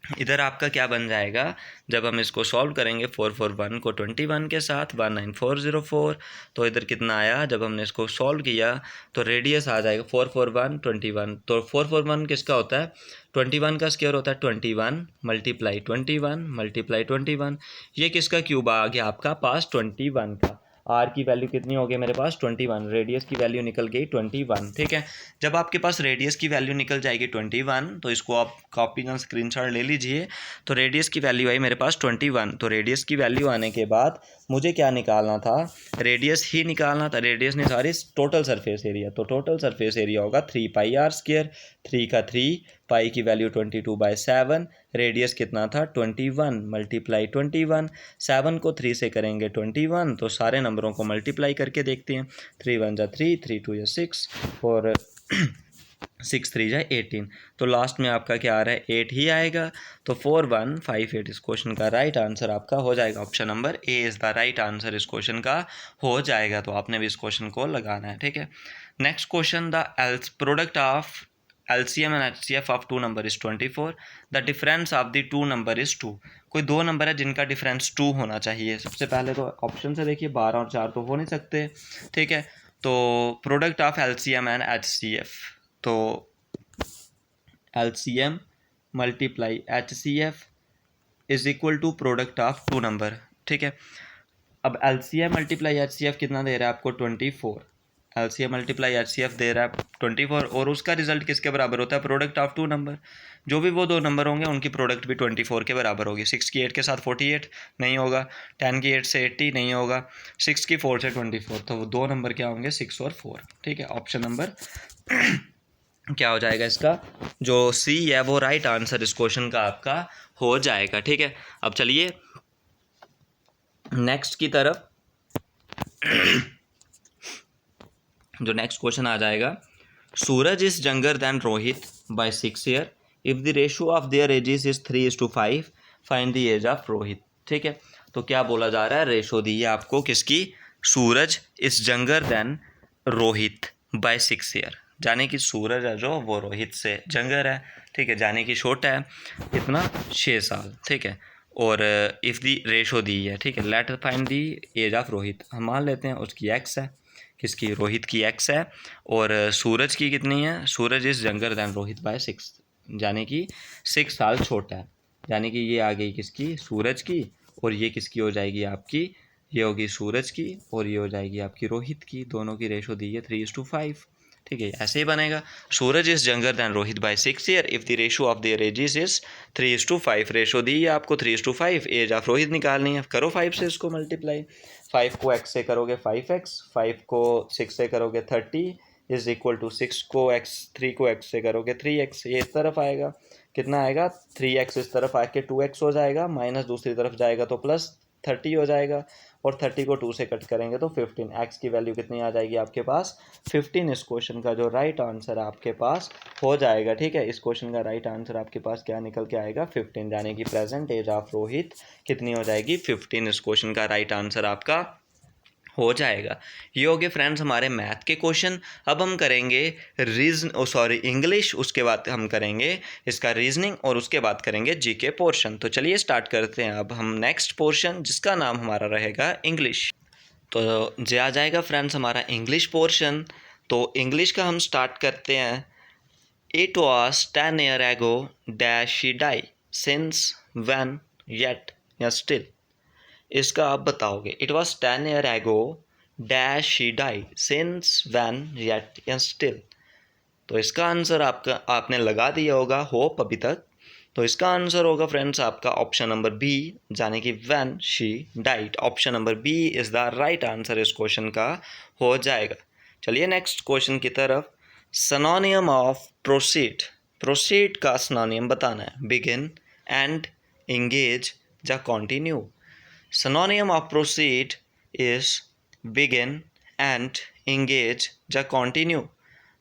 इधर आपका क्या बन जाएगा, जब हम इसको सॉल्व करेंगे 441 को 21 के साथ 19404, तो इधर कितना आया, जब हमने इसको सॉल्व किया तो रेडियस आ जाएगा 441 21, तो 441 किसका होता है, 21 का स्क्वायर होता है 21 मल्टीप्लाई 21 मल्टीप्लाई 21, ये किसका क्यूब आ गया आपका पास 21 का। आर की वैल्यू कितनी हो गई मेरे पास 21, रेडियस की वैल्यू निकल गई 21, ठीक है। जब आपके पास रेडियस की वैल्यू निकल जाएगी 21, तो इसको आप कॉपी का स्क्रीनशॉट ले लीजिए। तो रेडियस की वैल्यू आई मेरे पास 21, तो रेडियस की वैल्यू आने के बाद मुझे क्या निकालना था, रेडियस ही निकालना था, रेडियस नहीं सॉरी टोटल सरफेस एरिया, तो टोटल सरफेस एरिया होगा 3 पाई आर स्क्वायर, 3 का 3, पाई की वैल्यू 22/7, रेडियस कितना था 21 मल्टीप्लाई 21, 7 को 3 से करेंगे 21, तो सारे नंबरों को मल्टीप्लाई करके देखते हैं, 3 1 जा 3, 3 2 जा 6 और 6 3 जा 18, तो लास्ट में आपका क्या आ रहा है 8 ही आएगा। तो 4158 इस क्वेश्चन का राइट आंसर आपका हो जाएगा, option number A is the right answer इस क्वेश्चन का हो जाएगा। तो आपने भी इस क्वेश्चन को लगाना है, ठीक है। Next question, the product of LCM and HCF of two number is 24. The difference of the two number is 2. कोई दो नंबर है जिनका डिफरेंस 2 होना चाहिए। सबसे पहले तो ऑप्शन से देखिए 12 और 4 तो हो नहीं सकते, ठीक है। तो product of LCM and HCF, तो LCM multiply HCF is equal to product of two number, ठीक है। अब LCM मल्टीप्लाई HCF कितना दे रहा है आपको 24, LCM मल्टीप्लाई HCF दे रहा है 24, और उसका रिजल्ट किसके बराबर होता है, प्रोडक्ट ऑफ टू नंबर। जो भी वो दो नंबर होंगे उनकी प्रोडक्ट भी 24 के बराबर होगी। 6 की 8 के साथ 48 नहीं होगा, 10 की 8 से 80 नहीं होगा, 6 की 4 से 24, तो वो दो नंबर क्या होंगे 6 और 4, ठीक है। ऑप्शन नंबर क्या हो जाएगा इसका, जो सी है वो राइट आंसर इस क्वेश्चन का आपका हो जाएगा, ठीक है। अब चलिए नेक्स्ट की तरफ, जो नेक्स्ट क्वेश्चन आ जाएगा, Suraj is younger than Rohit by 6 year, if the ratio of their ages is 3:5, find the age of Rohit, ठीक है। तो क्या बोला जा रहा है, रेशो दी है आपको किसकी, Suraj is younger than Rohit by 6 year, जाने कि सूरज है जो वो रोहित से यंगर है, ठीक है, जाने कि छोटा है कितना 6 साल, ठीक है। और इफ़ दी रेशो दी है, ठीक है, let find the age of Rohit, हम मान लेते हैं उसकी x है, किसकी, रोहित की x है, और सूरज की कितनी है, Suraj is younger than Rohit by 6, यानी कि 6 साल छोटा है, यानी कि ये आ गई किसकी, सूरज की, और ये किसकी हो जाएगी आपकी, ये होगी सूरज की, और ये हो जाएगी आपकी रोहित की। दोनों की रेशो दी है 3:5, ठीक है, ऐसे ही बनेगा। Suraj is younger than Rohit by 6 year if the ratio of their ages is 3:5। Ratio दी है आपको 3:5, एज ऑफ रोहित निकालनी है, करो 5 से इसको मल्टीप्लाई। 5 को x से करोगे 5x, 5 को 6 से करोगे 30 इज इक्वल टू 6 को x, 3 को x से करोगे 3x, ये इस तरफ आएगा, कितना आएगा 3x, इस तरफ आके 2x हो जाएगा, माइनस दूसरी तरफ जाएगा तो प्लस 30 हो जाएगा, और 30 को 2 से कट करेंगे तो 15, x की वैल्यू कितनी आ जाएगी आपके पास 15। इस क्वेश्चन का जो राइट आंसर आपके पास हो जाएगा, ठीक है, इस क्वेश्चन का राइट आंसर आपके पास क्या निकल के आएगा 15, यानी कि प्रेजेंट एज ऑफ रोहित कितनी हो जाएगी 15। इस क्वेश्चन का राइट आंसर आपका हो जाएगा। ये हो गए फ्रेंड्स हमारे मैथ के क्वेश्चन। अब हम करेंगे इंग्लिश, उसके बाद हम करेंगे इसका रीजनिंग, और उसके बाद करेंगे जीके पोर्शन। तो चलिए स्टार्ट करते हैं अब हम नेक्स्ट पोर्शन, जिसका नाम हमारा रहेगा इंग्लिश। तो जे आ जाएगा फ्रेंड्स हमारा इंग्लिश पोर्शन। तो इंग्लिश का हम स्टार्ट करते हैं। It was 10 year ago dash she die since when yet या स्टिल। इसका आप बताओगे, it was 10 year ago dash she die since when yet या स्टिल। तो इसका आंसर आपका आपने लगा दिया होगा होप अभी तक। तो इसका आंसर होगा फ्रेंड्स आपका ऑप्शन नंबर बी, यानी कि when she died. Option number B is the right answer इस क्वेश्चन का हो जाएगा। चलिए नेक्स्ट क्वेश्चन की तरफ। सिनोनियम ऑफ प्रोसीड, प्रोसीड का सिनोनियम बताना है, बिगिन, एंड, इंगेज या continue. Synonym of proceed is begin, and, engage या continue।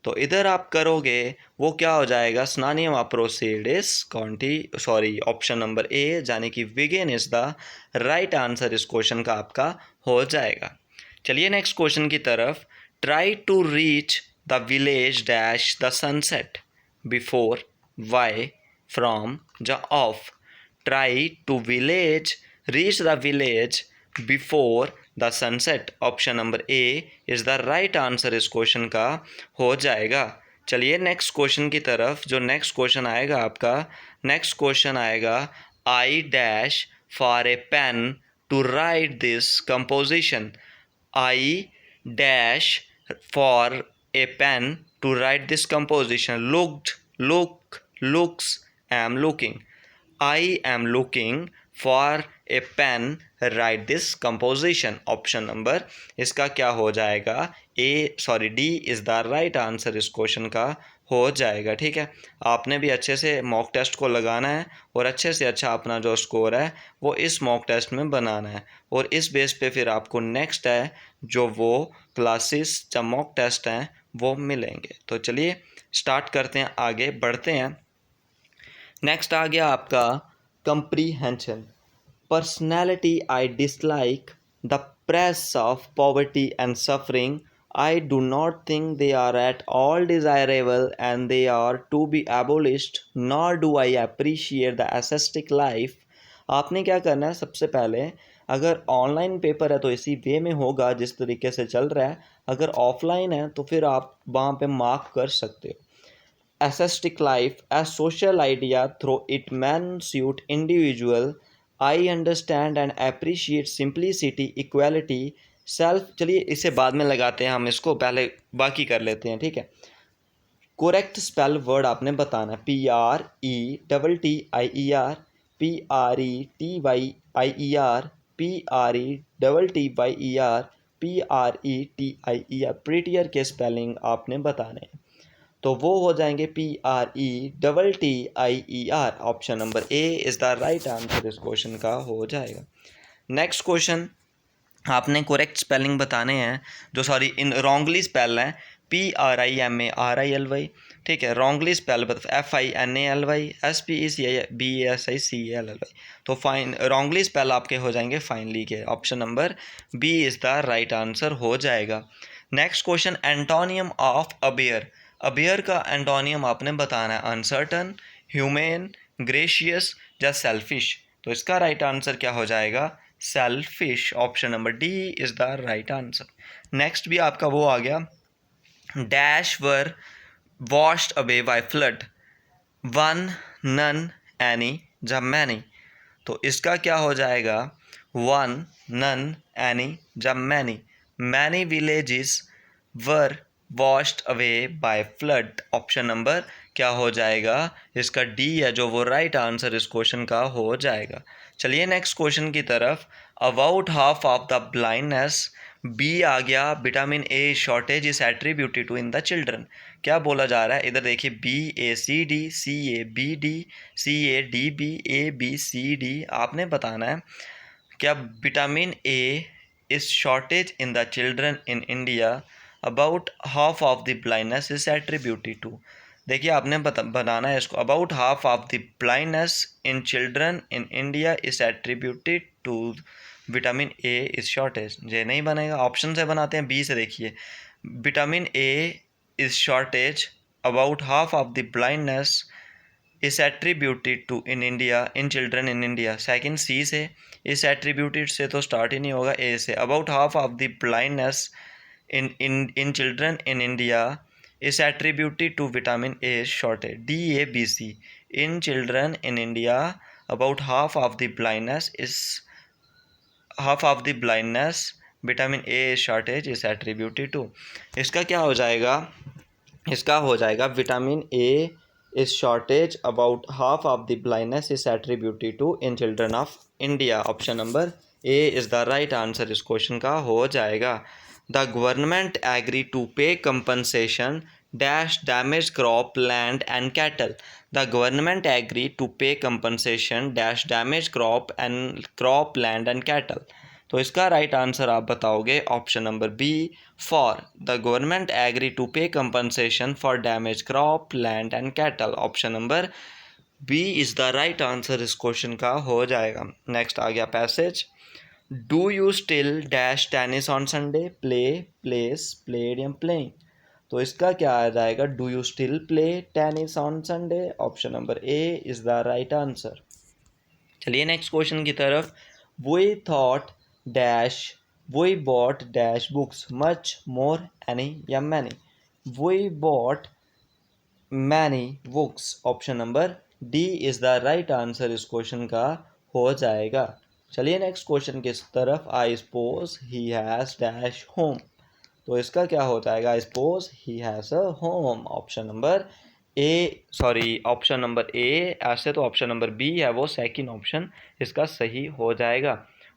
तो इधर आप करोगे वो क्या हो जाएगा, synonym of proceed is option number A, यानी कि begin is the right answer इस क्वेश्चन का आपका हो जाएगा। चलिए नेक्स्ट क्वेश्चन की तरफ। Try to reach the village dash the sunset before, by, from या of. Try to village reach the village before the sunset। Option number A is the right answer इस क्वेश्चन का हो जाएगा। चलिए नेक्स्ट क्वेश्चन की तरफ। जो नेक्स्ट क्वेश्चन आएगा आपका, नेक्स्ट क्वेश्चन आएगा I dash for a pen to write this composition. I dash for a pen to write this composition. Looks, am looking। I am looking for a pen write this composition। Option number इसका क्या हो जाएगा, D is the right answer इस क्वेश्चन का हो जाएगा। ठीक है, आपने भी अच्छे से मॉक टेस्ट को लगाना है, और अच्छे से अच्छा अपना जो स्कोर है वो इस मॉक टेस्ट में बनाना है, और इस बेस पे फिर आपको नेक्स्ट है जो वो क्लासेस या मॉक टेस्ट हैं वो मिलेंगे। तो चलिए स्टार्ट करते हैं, आगे बढ़ते हैं। नेक्स्ट आ गया आपका comprehension। Personality I dislike the press of poverty and suffering. I do not think they are at all desirable and they are to be abolished, nor do I appreciate the ascetic life। आपने क्या करना है, सबसे पहले अगर ऑनलाइन पेपर है तो इसी वे में होगा जिस तरीके से चल रहा है, अगर ऑफलाइन है तो फिर आप वहाँ पे मार्क कर सकते हो। Ascetic life, a social idea through it man suit individual। I understand and appreciate simplicity, equality, self। चलिए इसे बाद में लगाते हैं, हम इसको पहले बाकी कर लेते हैं, ठीक है। करेक्ट स्पेल वर्ड आपने बताना है, PRETTIER, PRETYIER, PRETTYER, PRETIER। Prettier के स्पेलिंग आपने बताने हैं, तो वो हो जाएंगे PRETTIER। Option number A is the right answer इस क्वेश्चन का हो जाएगा। नेक्स्ट क्वेश्चन, आपने करेक्ट स्पेलिंग बताने हैं, जो इन रॉन्गली स्पेल हैं, PRIMARILY, ठीक है, रॉन्गली स्पेल FINALY, SPECBASICALLY। तो फाइन रॉन्गली स्पेल आपके हो जाएंगे फाइनली के। Option number B is the right answer हो जाएगा। Next question, antonym of appear. अबियर का एंटोनियम आपने बताना है, अनसर्टन, ह्यूमेन, ग्रेशियस या सेल्फिश। तो इसका राइट आंसर क्या हो जाएगा, selfish. Option number D is the right answer. Next भी आपका वो आ गया, dash were washed away by flood, one, none, any, जब मैनी। तो इसका क्या हो जाएगा, वन, नन, एनी, जब many. Many villages were washed away by flood. Option number क्या हो जाएगा, इसका डी है जो वो राइट आंसर इस क्वेश्चन का हो जाएगा। चलिए नेक्स्ट क्वेश्चन की तरफ। About half of the blindness, B आ गया, vitamin A shortage is attributed to in the children. क्या बोला जा रहा है इधर देखिए, B A C D, C A B D, C A D B, A B C D. आपने बताना है क्या vitamin A is shortage in the children in India, about half of the blindness is attributed to. देखिए आपने बताना है इसको, about half of the blindness in children in India is attributed to vitamin A is shortage. ये नहीं बनेगा, ऑप्शन से बनाते हैं, बी से देखिए, vitamin A is shortage about half of the blindness is attributed to in India in children in India. Second C से, इस एट्रीब्यूटेड से तो स्टार्ट ही नहीं होगा, ए से, about half of the blindness in children in India is attributed to vitamin A shortage, D A B C। in children in India about half of the blindness vitamin A shortage is attributed to। इसका क्या हो जाएगा, इसका हो जाएगा vitamin A is shortage about half of the blindness is attributed to in children of India। Option number A is the right answer इस क्वेश्चन का हो जाएगा। The government agreed to pay compensation dash damaged crop, land and cattle। The government agreed to pay compensation dash damaged crop, land and cattle। तो इसका राइट आंसर आप बताओगे option number B, for. The government agree to pay compensation for damage crop, land and cattle. Option number B is the right answer इस क्वेश्चन का हो जाएगा। नेक्स्ट आ गया passage, do you still dash tennis on Sunday, play, plays, played या प्लेइंग। तो इसका क्या आ जाएगा, do you still play tennis on Sunday. Option number A is the right answer. चलिए नेक्स्ट क्वेश्चन की तरफ। We thought dash we bought dash books, much, more, any या many. We bought many books. Option number D is the right answer इस क्वेश्चन का हो जाएगा। चलिए नेक्स्ट क्वेश्चन की तरफ। I suppose he has dash home. तो इसका क्या हो जाएगा, I suppose he has a home. Option number option number A, ऐसे तो ऑप्शन नंबर बी है वो सेकंड ऑप्शन इसका सही हो जाएगा।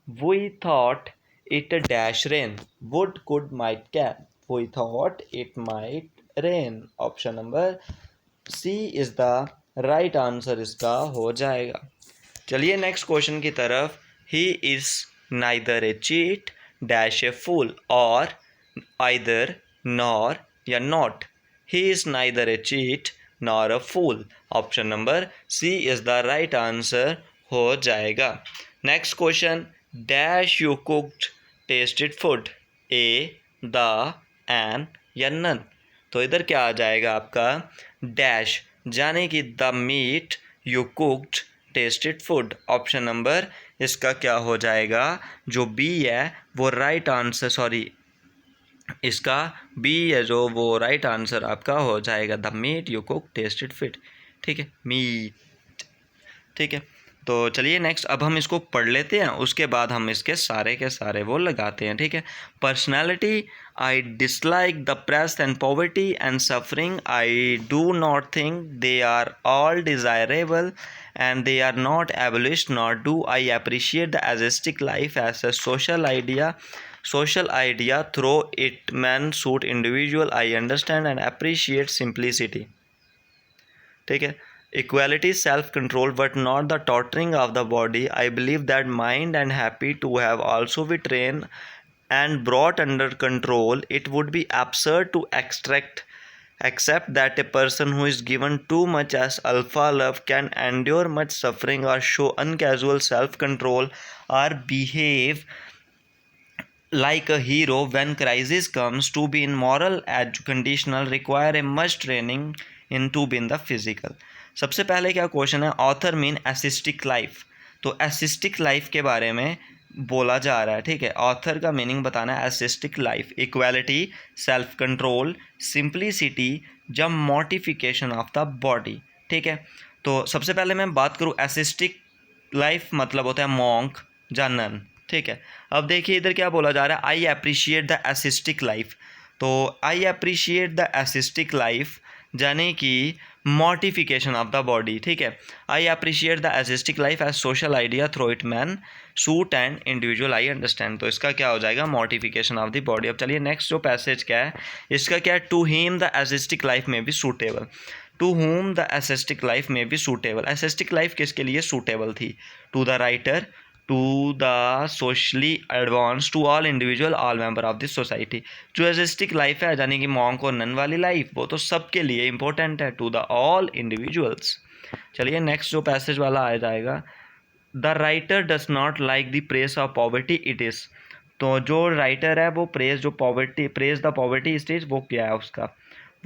We thought it dash rain, would, could, might, can. We thought it might rain. Option number C is the right answer इसका हो जाएगा। चलिए नेक्स्ट क्वेश्चन की तरफ। He is neither a cheat dash a fool, or either, nor या not. He is neither a cheat nor a fool. Option number C is the right answer हो जाएगा। Next question, dash you cooked tasted food, A, the, an या नन। तो इधर क्या आ जाएगा आपका, डैश, यानी कि the meat you cooked tasted food. Option number इसका क्या हो जाएगा, जो बी है वो राइट आंसर, इसका बी है जो वो राइट आंसर आपका हो जाएगा, the meat you cook tasted fit. ठीक है, मीट। ठीक है, तो चलिए नेक्स्ट अब हम इसको पढ़ लेते हैं, उसके बाद हम इसके सारे के सारे वो लगाते हैं। ठीक है, personality, I dislike the press and poverty and suffering, I do not think they are all desirable and they are not abolished, nor do I appreciate the aesthetic life as a social idea through it man suit individual, I understand and appreciate simplicity। ठीक है, equality, self control but not the torturing of the body, I believe that mind and happy to have also be trained and brought under control, it would be absurd to accept that a person who is given too much as alpha love can endure much suffering or show uncasual self-control or behave like a hero when crisis comes। to be in moral conditional require a much training in to be in the physical। सबसे पहले क्या क्वेश्चन है, ऑथर मीन एसिस्टिक लाइफ। तो एसिस्टिक लाइफ के बारे में बोला जा रहा है, ठीक है। ऑथर का मीनिंग बताना है, ascetic life, equality, self control, simplicity या मॉडिफिकेशन ऑफ द बॉडी, ठीक है। तो सबसे पहले मैं बात करूँ, एसिस्टिक लाइफ मतलब होता है मॉन्क या नन, ठीक है। अब देखिए इधर क्या बोला जा रहा है, I appreciate the ascetic life. तो I appreciate the ascetic life यानी कि मॉडिफिकेशन ऑफ द बॉडी, ठीक है। I appreciate the ascetic life as social idea through it man suit and individual, I understand. तो इसका क्या हो जाएगा, मॉडिफिकेशन ऑफ द बॉडी। अब चलिए नेक्स्ट जो पैसेज क्या है, इसका क्या है, to him the ascetic life में be suitable. To whom the ascetic life में बी सूटेबल, एसिस्टिक लाइफ किसके लिए सूटेबल थी, to the writer, to the socially advance, to all individual, all member of this society. जो एसिस्टिक लाइफ है यानी कि मॉन्क और नन वाली लाइफ, वो तो सबके लिए इंपॉर्टेंट है, टू द ऑल इंडिविजुअल्स। चलिए नेक्स्ट जो पैसेज वाला आ जाएगा, the writer does not like the press of poverty it is. तो जो राइटर है वो प्रेस जो poverty, press the poverty stage, वो क्या है उसका,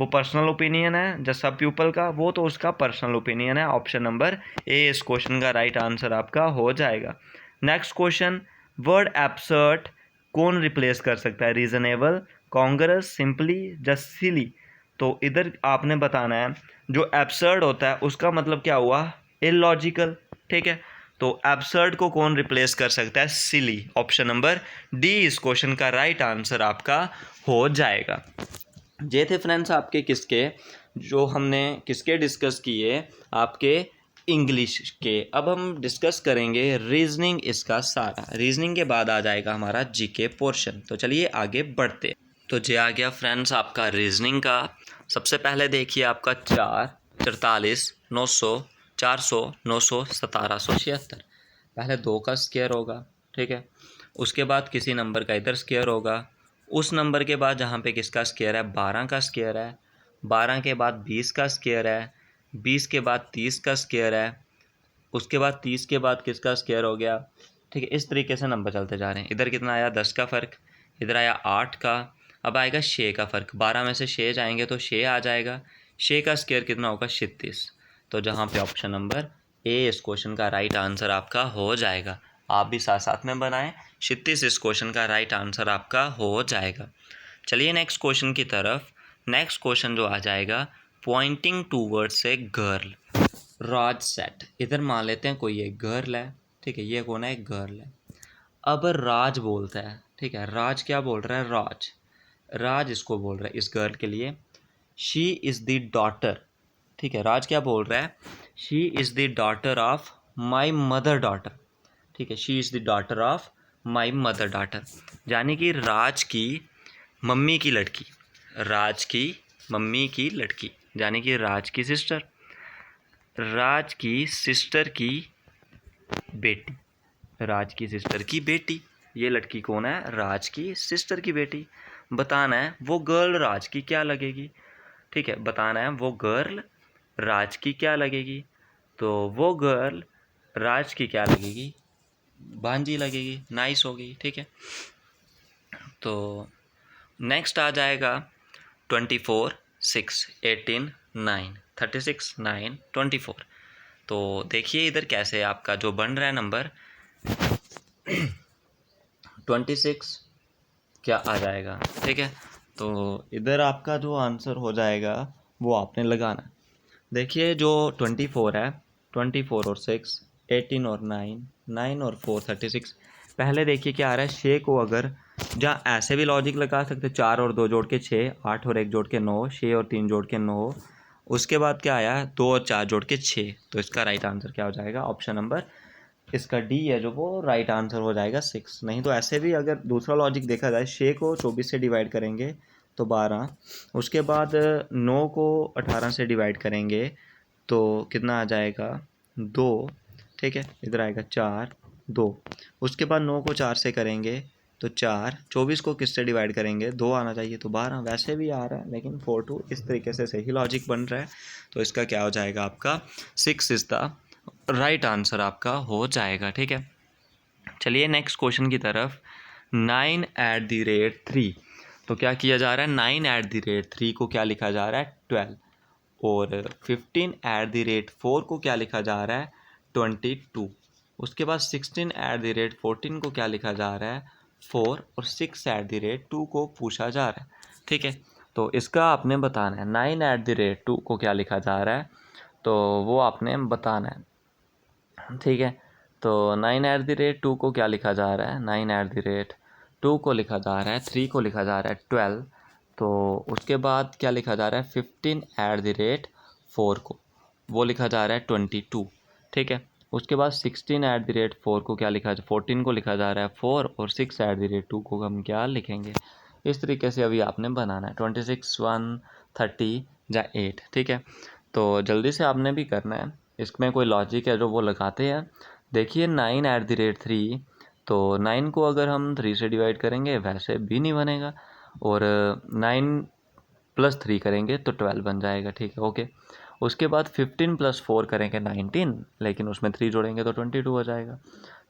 वो पर्सनल ओपिनियन है जब सब पीपल का, वो तो उसका पर्सनल ओपिनियन है। ऑप्शन नंबर ए इस क्वेश्चन का राइट आंसर आपका हो जाएगा। नेक्स्ट क्वेश्चन, वर्ड एब्सर्ड कौन रिप्लेस कर सकता है, रीजनेबल, कॉन्ग्रेस, सिंपली, जस्ट सिली। तो इधर आपने बताना है जो एब्सर्ड होता है उसका मतलब क्या हुआ, इलॉजिकल, ठीक है। तो एब्सर्ड को कौन रिप्लेस कर सकता है, सिली। ऑप्शन नंबर डी इस क्वेश्चन का राइट आंसर आपका हो जाएगा। ये थे फ्रेंड्स आपके किसके, जो हमने किसके डिस्कस किए, आपके इंग्लिश के। अब हम डिस्कस करेंगे रीजनिंग, इसका सारा रीजनिंग के बाद आ जाएगा हमारा जीके पोर्शन। तो चलिए आगे बढ़ते हैं। तो ये आ गया फ्रेंड्स आपका रीजनिंग का। सबसे पहले देखिए आपका 4, 43, 900, 400, 900, 1776। पहले 2 का स्क्वायर होगा, ठीक है। उसके बाद किसी नंबर का इधर स्क्वायर होगा, उस नंबर के बाद जहाँ पे किसका स्क्वायर है, 12 का स्क्वायर है, 12 के बाद 20 का स्क्वायर है, 20 के बाद 30 का स्क्वायर है, उसके बाद 30 के बाद किसका स्क्वायर हो गया, ठीक है। इस तरीके से नंबर चलते जा रहे हैं। इधर कितना आया, 10 का फ़र्क, इधर आया 8 का, अब आएगा 6 का फ़र्क, 12 में से 6 जाएंगे तो 6 आ जाएगा। 6 का स्क्वायर कितना होगा, 36। तो जहाँ पे ऑप्शन नंबर ए इस क्वेश्चन का राइट आंसर आपका हो जाएगा। आप भी साथ साथ में बनाएं, 36 इस क्वेश्चन का राइट आंसर आपका हो जाएगा। चलिए नेक्स्ट क्वेश्चन की तरफ। नेक्स्ट क्वेश्चन जो आ जाएगा, pointing towards a girl, Raj set. इधर मान लेते हैं कोई एक गर्ल है, ठीक है, ये कौन है, एक गर्ल है। अब राज बोलता है, ठीक है, राज क्या बोल रहा है, राज, राज इसको बोल रहा है इस गर्ल के लिए, शी इज़ द डॉटर, ठीक है। राज क्या बोल रहा है, she is the daughter of my mother daughter, ठीक है, she is the daughter of my mother daughter, यानी कि राज की मम्मी की लड़की, राज की मम्मी की लड़की, यानी कि राज की सिस्टर, राज की सिस्टर की बेटी, राज की सिस्टर की बेटी। ये लड़की कौन है, राज की सिस्टर की बेटी। बताना है वो गर्ल राज की क्या लगेगी, ठीक है, बताना है वो गर्ल राज की क्या लगेगी। तो वो गर्ल राज की क्या लगेगी, भांजी लगेगी, नाइस होगी, ठीक है। तो नेक्स्ट आ जाएगा 24, 6, 18, 9, 36, 9, 24। तो देखिए इधर कैसे आपका जो बन रहा है नंबर 26 क्या आ जाएगा, ठीक है। तो इधर आपका जो आंसर हो जाएगा वो आपने लगाना। देखिए जो 24 है, 24 और 6, 18 और 9, 9 और 4, 36। पहले देखिए क्या आ रहा है, 6 को अगर जहाँ ऐसे भी लॉजिक लगा सकते, 4 और 2 जोड़ के 6, 8 और 1 जोड़ के 9, 6 और 3 जोड़ के 9, उसके बाद क्या आया, 2 और 4 जोड़ के 6। तो इसका राइट आंसर क्या हो जाएगा, ऑप्शन नंबर इसका डी है जो वो राइट आंसर हो जाएगा 6। नहीं तो ऐसे भी अगर दूसरा लॉजिक देखा जाए, 6 को 24 से डिवाइड करेंगे तो 12, उसके बाद 9 को 18 से डिवाइड करेंगे तो कितना आ जाएगा, 2, ठीक है, इधर आएगा 4, 2, उसके बाद 9 को 4 से करेंगे तो 4, 24 को किससे डिवाइड करेंगे, 2 आना चाहिए तो 12, वैसे भी आ रहा है लेकिन 4 2 इस तरीके से सही लॉजिक बन रहा है। तो इसका क्या हो जाएगा आपका 6 इज़ द राइट आंसर आपका हो जाएगा, ठीक है। चलिए नेक्स्ट क्वेश्चन की तरफ। 9 @ 3, तो क्या किया जा रहा है, 9 @ 3 को क्या लिखा जा रहा है, 12, और 15 @ 4 को क्या लिखा जा रहा है, 22, उसके बाद 16 @ 14 को क्या लिखा जा रहा है 4 और 6 @ 2 को पूछा जा रहा है, ठीक है। तो इसका आपने बताना है 9 @ 2 को क्या लिखा जा रहा है, तो वो आपने बताना है, ठीक है। तो 9 @ 2 को क्या लिखा जा रहा है, 9 @ 2 को लिखा जा रहा है, 3 को लिखा जा रहा है 12, तो उसके बाद क्या लिखा जा रहा है 15 @ 4 को वो लिखा जा रहा है 22, ठीक है। उसके बाद 16 @ 4 को क्या लिखा 14 को लिखा जा रहा है 4 और 6 @ 2 को हम क्या लिखेंगे। इस तरीके से अभी आपने बनाना है 26 1 30 या 8, ठीक है। तो जल्दी से आपने भी करना है, इसमें कोई लॉजिक है जो वो लगाते हैं। देखिए 9 @ 3, तो 9 को अगर हम 3 से डिवाइड करेंगे वैसे भी नहीं बनेगा, और 9 + 3 करेंगे तो 12 बन जाएगा, ठीक है, ओके। उसके बाद 15 + 4 करेंगे 19, लेकिन उसमें 3 जोड़ेंगे तो 22 हो जाएगा,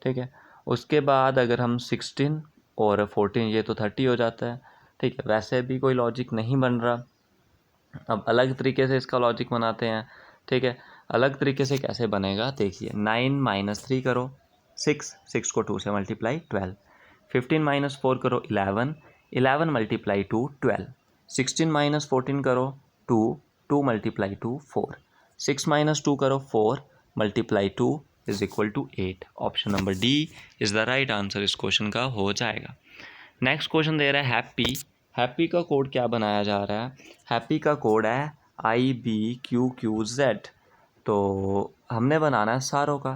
ठीक है। उसके बाद अगर हम 16 और 14 ये तो 30 हो जाता है, ठीक है। वैसे भी कोई लॉजिक नहीं बन रहा, अब अलग तरीके से इसका लॉजिक बनाते हैं, ठीक है। अलग तरीके से कैसे बनेगा देखिए, 9 - 3 करो 6 को 2 से मल्टीप्लाई 12, 15 - 4 करो 11 × 2 12, 16 - 14 करो 2 2 × 2 4, 6 - 2 करो 4 × 2 = 8। Option number D is the right answer इस क्वेश्चन का हो जाएगा। नेक्स्ट क्वेश्चन दे रहा है हैप्पी। हैप्पी का कोड क्या बनाया जा रहा है, हैप्पी का कोड है IBQQZ, तो हमने बनाना है सारों का।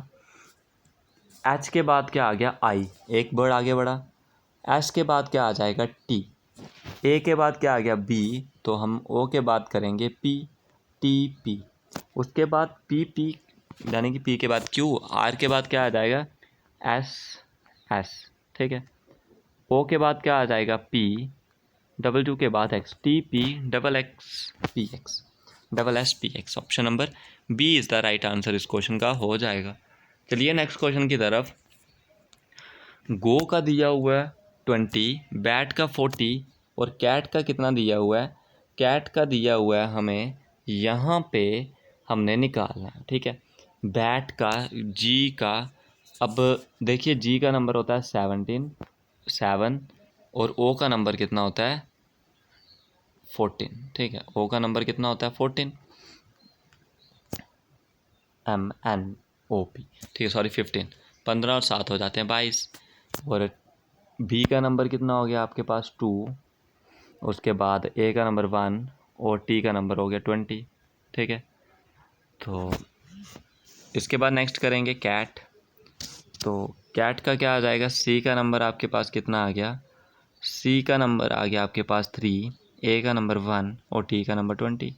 एच के बाद क्या आ गया आई, एक वर्ड आगे बढ़ा, एस के बाद क्या आ जाएगा टी, ए के बाद क्या आ गया बी, तो हम ओ के बाद करेंगे पी, टी पी। उसके बाद पी पी यानी कि पी के बाद क्यू, आर के बाद क्या आ जाएगा एस एस, ठीक है। ओ के बाद क्या आ जाएगा पी, डबल के बाद X, T P double X P X, double S P X. Option number B is the right answer इस क्वेश्चन का हो जाएगा। चलिए नेक्स्ट क्वेश्चन की तरफ। गो का दिया हुआ है 20, बैट का 40 और कैट का कितना दिया हुआ है, कैट का दिया हुआ है हमें यहाँ पे हमने निकालना है, ठीक है। बैट का जी का, अब देखिए जी का नंबर होता है 7 और ओ का नंबर कितना होता है 14, ठीक है। ओ का नंबर कितना होता है 14, MNOP, ठीक है, सॉरी 15, 15 और 7 हो जाते हैं 22, और बी का नंबर कितना हो गया आपके पास 2, उसके बाद ए का नंबर 1 और टी का नंबर हो गया 20, ठीक है। तो इसके बाद नेक्स्ट करेंगे कैट, तो कैट का क्या आ जाएगा, सी का नंबर आपके पास कितना आ गया, सी का नंबर आ गया आपके पास 3, ए का नंबर 1 और टी का नंबर 20,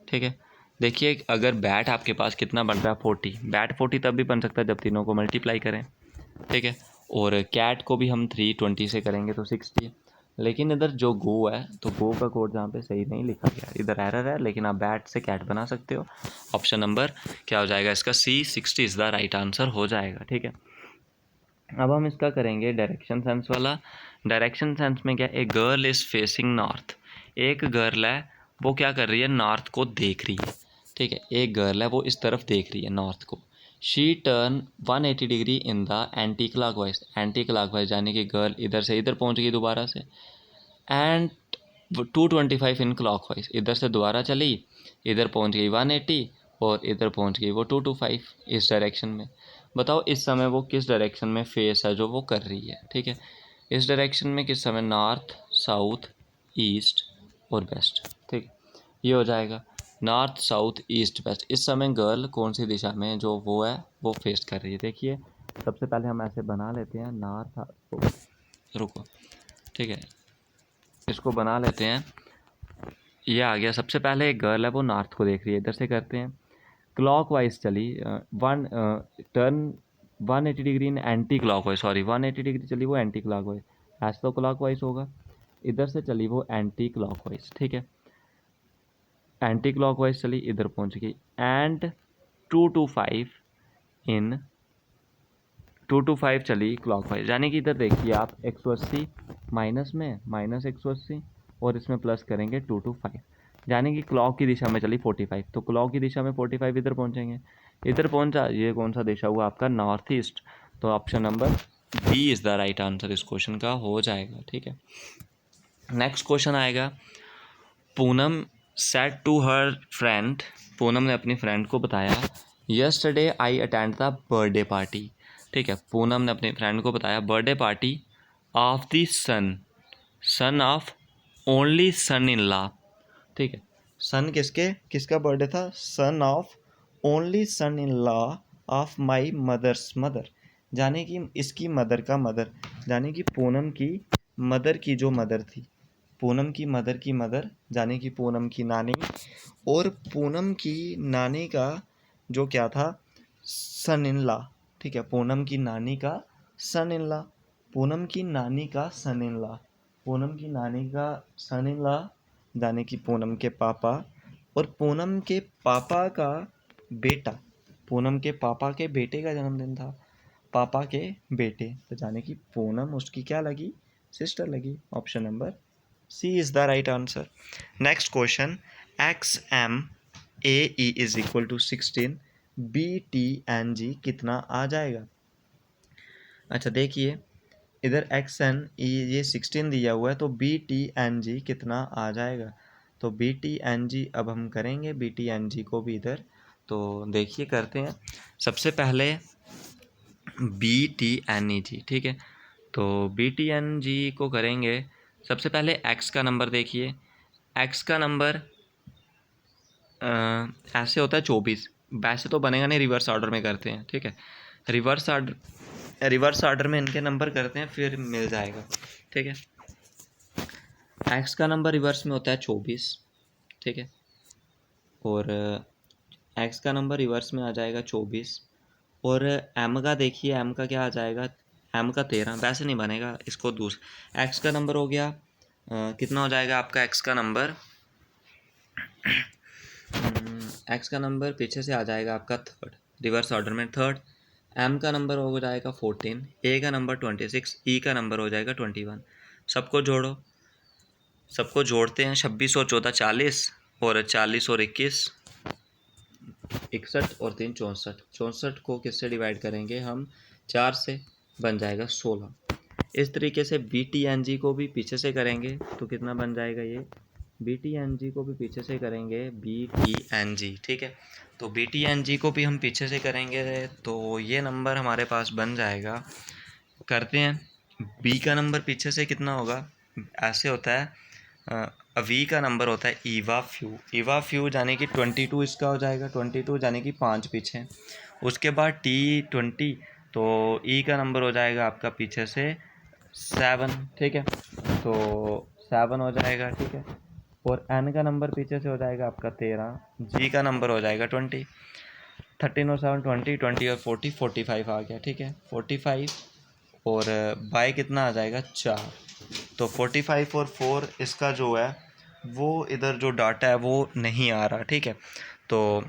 ठीक है। देखिए अगर बैट आपके पास कितना बन रहा है 40, बैट 40 तब भी बन सकता है जब तीनों को मल्टीप्लाई करें, ठीक है। और कैट को भी हम 320 से करेंगे तो 60, लेकिन इधर जो गो है तो गो का कोड जहाँ पे सही नहीं लिखा गया, इधर एरर है, लेकिन आप बैट से कैट बना सकते हो। ऑप्शन नंबर क्या हो जाएगा इसका सी, 60 इज़ द राइट आंसर हो जाएगा, ठीक है। अब हम इसका करेंगे डायरेक्शन सेंस वाला। डायरेक्शन सेंस में क्या, a girl is facing north, एक गर्ल है वो क्या कर रही है नॉर्थ को देख रही है, ठीक है। एक गर्ल है वो इस तरफ देख रही है नॉर्थ को। She turn 180 degree in the anti clockwise, anti clockwise यानी कि गर्ल इधर से इधर पहुंच गई दोबारा से, एंड 225 इन क्लॉकवाइज, इधर से दोबारा चली, इधर पहुंच गई 180 और इधर पहुंच गई वो 225 इस डायरेक्शन में। बताओ इस समय वो किस डायरेक्शन में फेस है जो वो कर रही है, ठीक है। इस डायरेक्शन में किस समय, नॉर्थ साउथ ईस्ट और वेस्ट, ठीक है। ये हो जाएगा नॉर्थ साउथ ईस्ट वेस्ट। इस समय गर्ल कौन सी दिशा में जो वो है वो फेस कर रही है। देखिए सबसे पहले हम ऐसे बना लेते हैं नॉर्थ, रुको, ठीक है, इसको बना लेते हैं। ये आ गया, सबसे पहले एक गर्ल है वो नॉर्थ को देख रही है, इधर से करते हैं। क्लॉकवाइज चली, turn 180 degree in anti clockwise, sorry 180 degree चली वो एंटी क्लॉकवाइज, ऐसा तो क्लॉकवाइज होगा, इधर से चली वो एंटी क्लॉकवाइज, ठीक है। एंटी क्लॉकवाइज चली इधर पहुंच गई, एंड 225 इन 225 चली क्लॉकवाइज, यानी कि इधर देखिए आप 180 माइनस में माइनस 180 और इसमें प्लस करेंगे 225, यानी कि क्लॉक की दिशा में चली 45, तो क्लॉक की दिशा में 45 इधर पहुंचेंगे, इधर पहुंचा, ये कौन सा दिशा हुआ आपका नॉर्थ ईस्ट, तो option number B is the right answer इस क्वेश्चन का हो जाएगा। ठीक है, नेक्स्ट क्वेश्चन आएगा, Poonam said to her friend, Poonam ने अपनी फ्रेंड को बताया, yesterday I attend the birthday party. ठीक है, पूनम ने अपने फ्रेंड को बताया birthday party of the son, son of only son in law. ठीक है, सन किसका बर्थडे था? Son of only son in law of my mother's mother, यानी कि इसकी मदर का मदर, यानी कि पूनम की मदर की जो मदर थी, पूनम की मदर की मदर, यानी कि पूनम की नानी, और पूनम की नानी का जो क्या था? सन इन लॉ। ठीक है, पूनम की नानी का सन इन लॉ, पूनम की नानी का सन इन लॉ, पूनम की नानी का सन इन लॉ, यानी कि पूनम के पापा, और पूनम के पापा का बेटा, पूनम के पापा के बेटे का जन्मदिन था, पापा के बेटे, तो यानी कि पूनम उसकी क्या लगी? सिस्टर लगी। Option number C is the right answer. Next question, X M A E is equal to 16, B T N G कितना आ जाएगा? अच्छा देखिए, इधर एक्स एन ई ये 16 दिया हुआ है, तो बी टी एन जी कितना आ जाएगा? तो बी टी एन जी अब हम करेंगे बी टी एन जी को भी इधर, तो देखिए करते हैं। सबसे पहले बी टी एन ई जी, ठीक है, तो बी टी एन जी को करेंगे। सबसे पहले एक्स का नंबर देखिए, एक्स का नंबर ऐसे होता है 24, वैसे तो बनेगा नहीं, रिवर्स ऑर्डर में करते हैं। ठीक है, रिवर्स ऑर्डर में इनके नंबर करते हैं, फिर मिल जाएगा। ठीक है, एक्स का नंबर रिवर्स में होता है 24। ठीक है, और एक्स का नंबर रिवर्स में आ जाएगा 24, और एम का देखिए, एम का क्या आ जाएगा? एम का 13, वैसे नहीं बनेगा, इसको एक्स का नंबर हो गया कितना हो जाएगा आपका? एक्स का नंबर एक्स का नंबर पीछे से आ जाएगा आपका थर्ड, रिवर्स ऑर्डर में थर्ड। एम का नंबर हो जाएगा 14, ए का नंबर 26, ई का नंबर हो जाएगा 21। सबको जोड़ो, सबको जोड़ते हैं, 26 और 14 40, और 40 और 21 61, और 3 64। 64 को किससे डिवाइड करेंगे हम? 4 से, बन जाएगा 16। इस तरीके से बी टी एन जी को भी पीछे से करेंगे तो कितना बन जाएगा? ये बी टी एन जी को भी पीछे से करेंगे, बी टी एन जी। ठीक है, तो बी टी एन जी को भी हम पीछे से करेंगे, तो ये नंबर हमारे पास बन जाएगा। करते हैं, बी का नंबर पीछे से कितना होगा? ऐसे होता है, वी का नंबर होता है ईवा फ्यू, ईवा फ्यू यानी कि 22 इसका हो जाएगा, 22 यानी कि 5 पीछे। उसके बाद टी 20, तो ई का नंबर हो जाएगा आपका पीछे से 7। ठीक है, तो 7 हो जाएगा। ठीक है, और एन का नंबर पीछे से हो जाएगा आपका 13, जी का नंबर हो जाएगा 20, 13 और 7 20, 20 और 40 45 आ गया। ठीक है, 45 और बाय कितना आ जाएगा? 4, तो 45 और 4 इसका जो है वो इधर जो डाटा है वो नहीं आ रहा। ठीक है, तो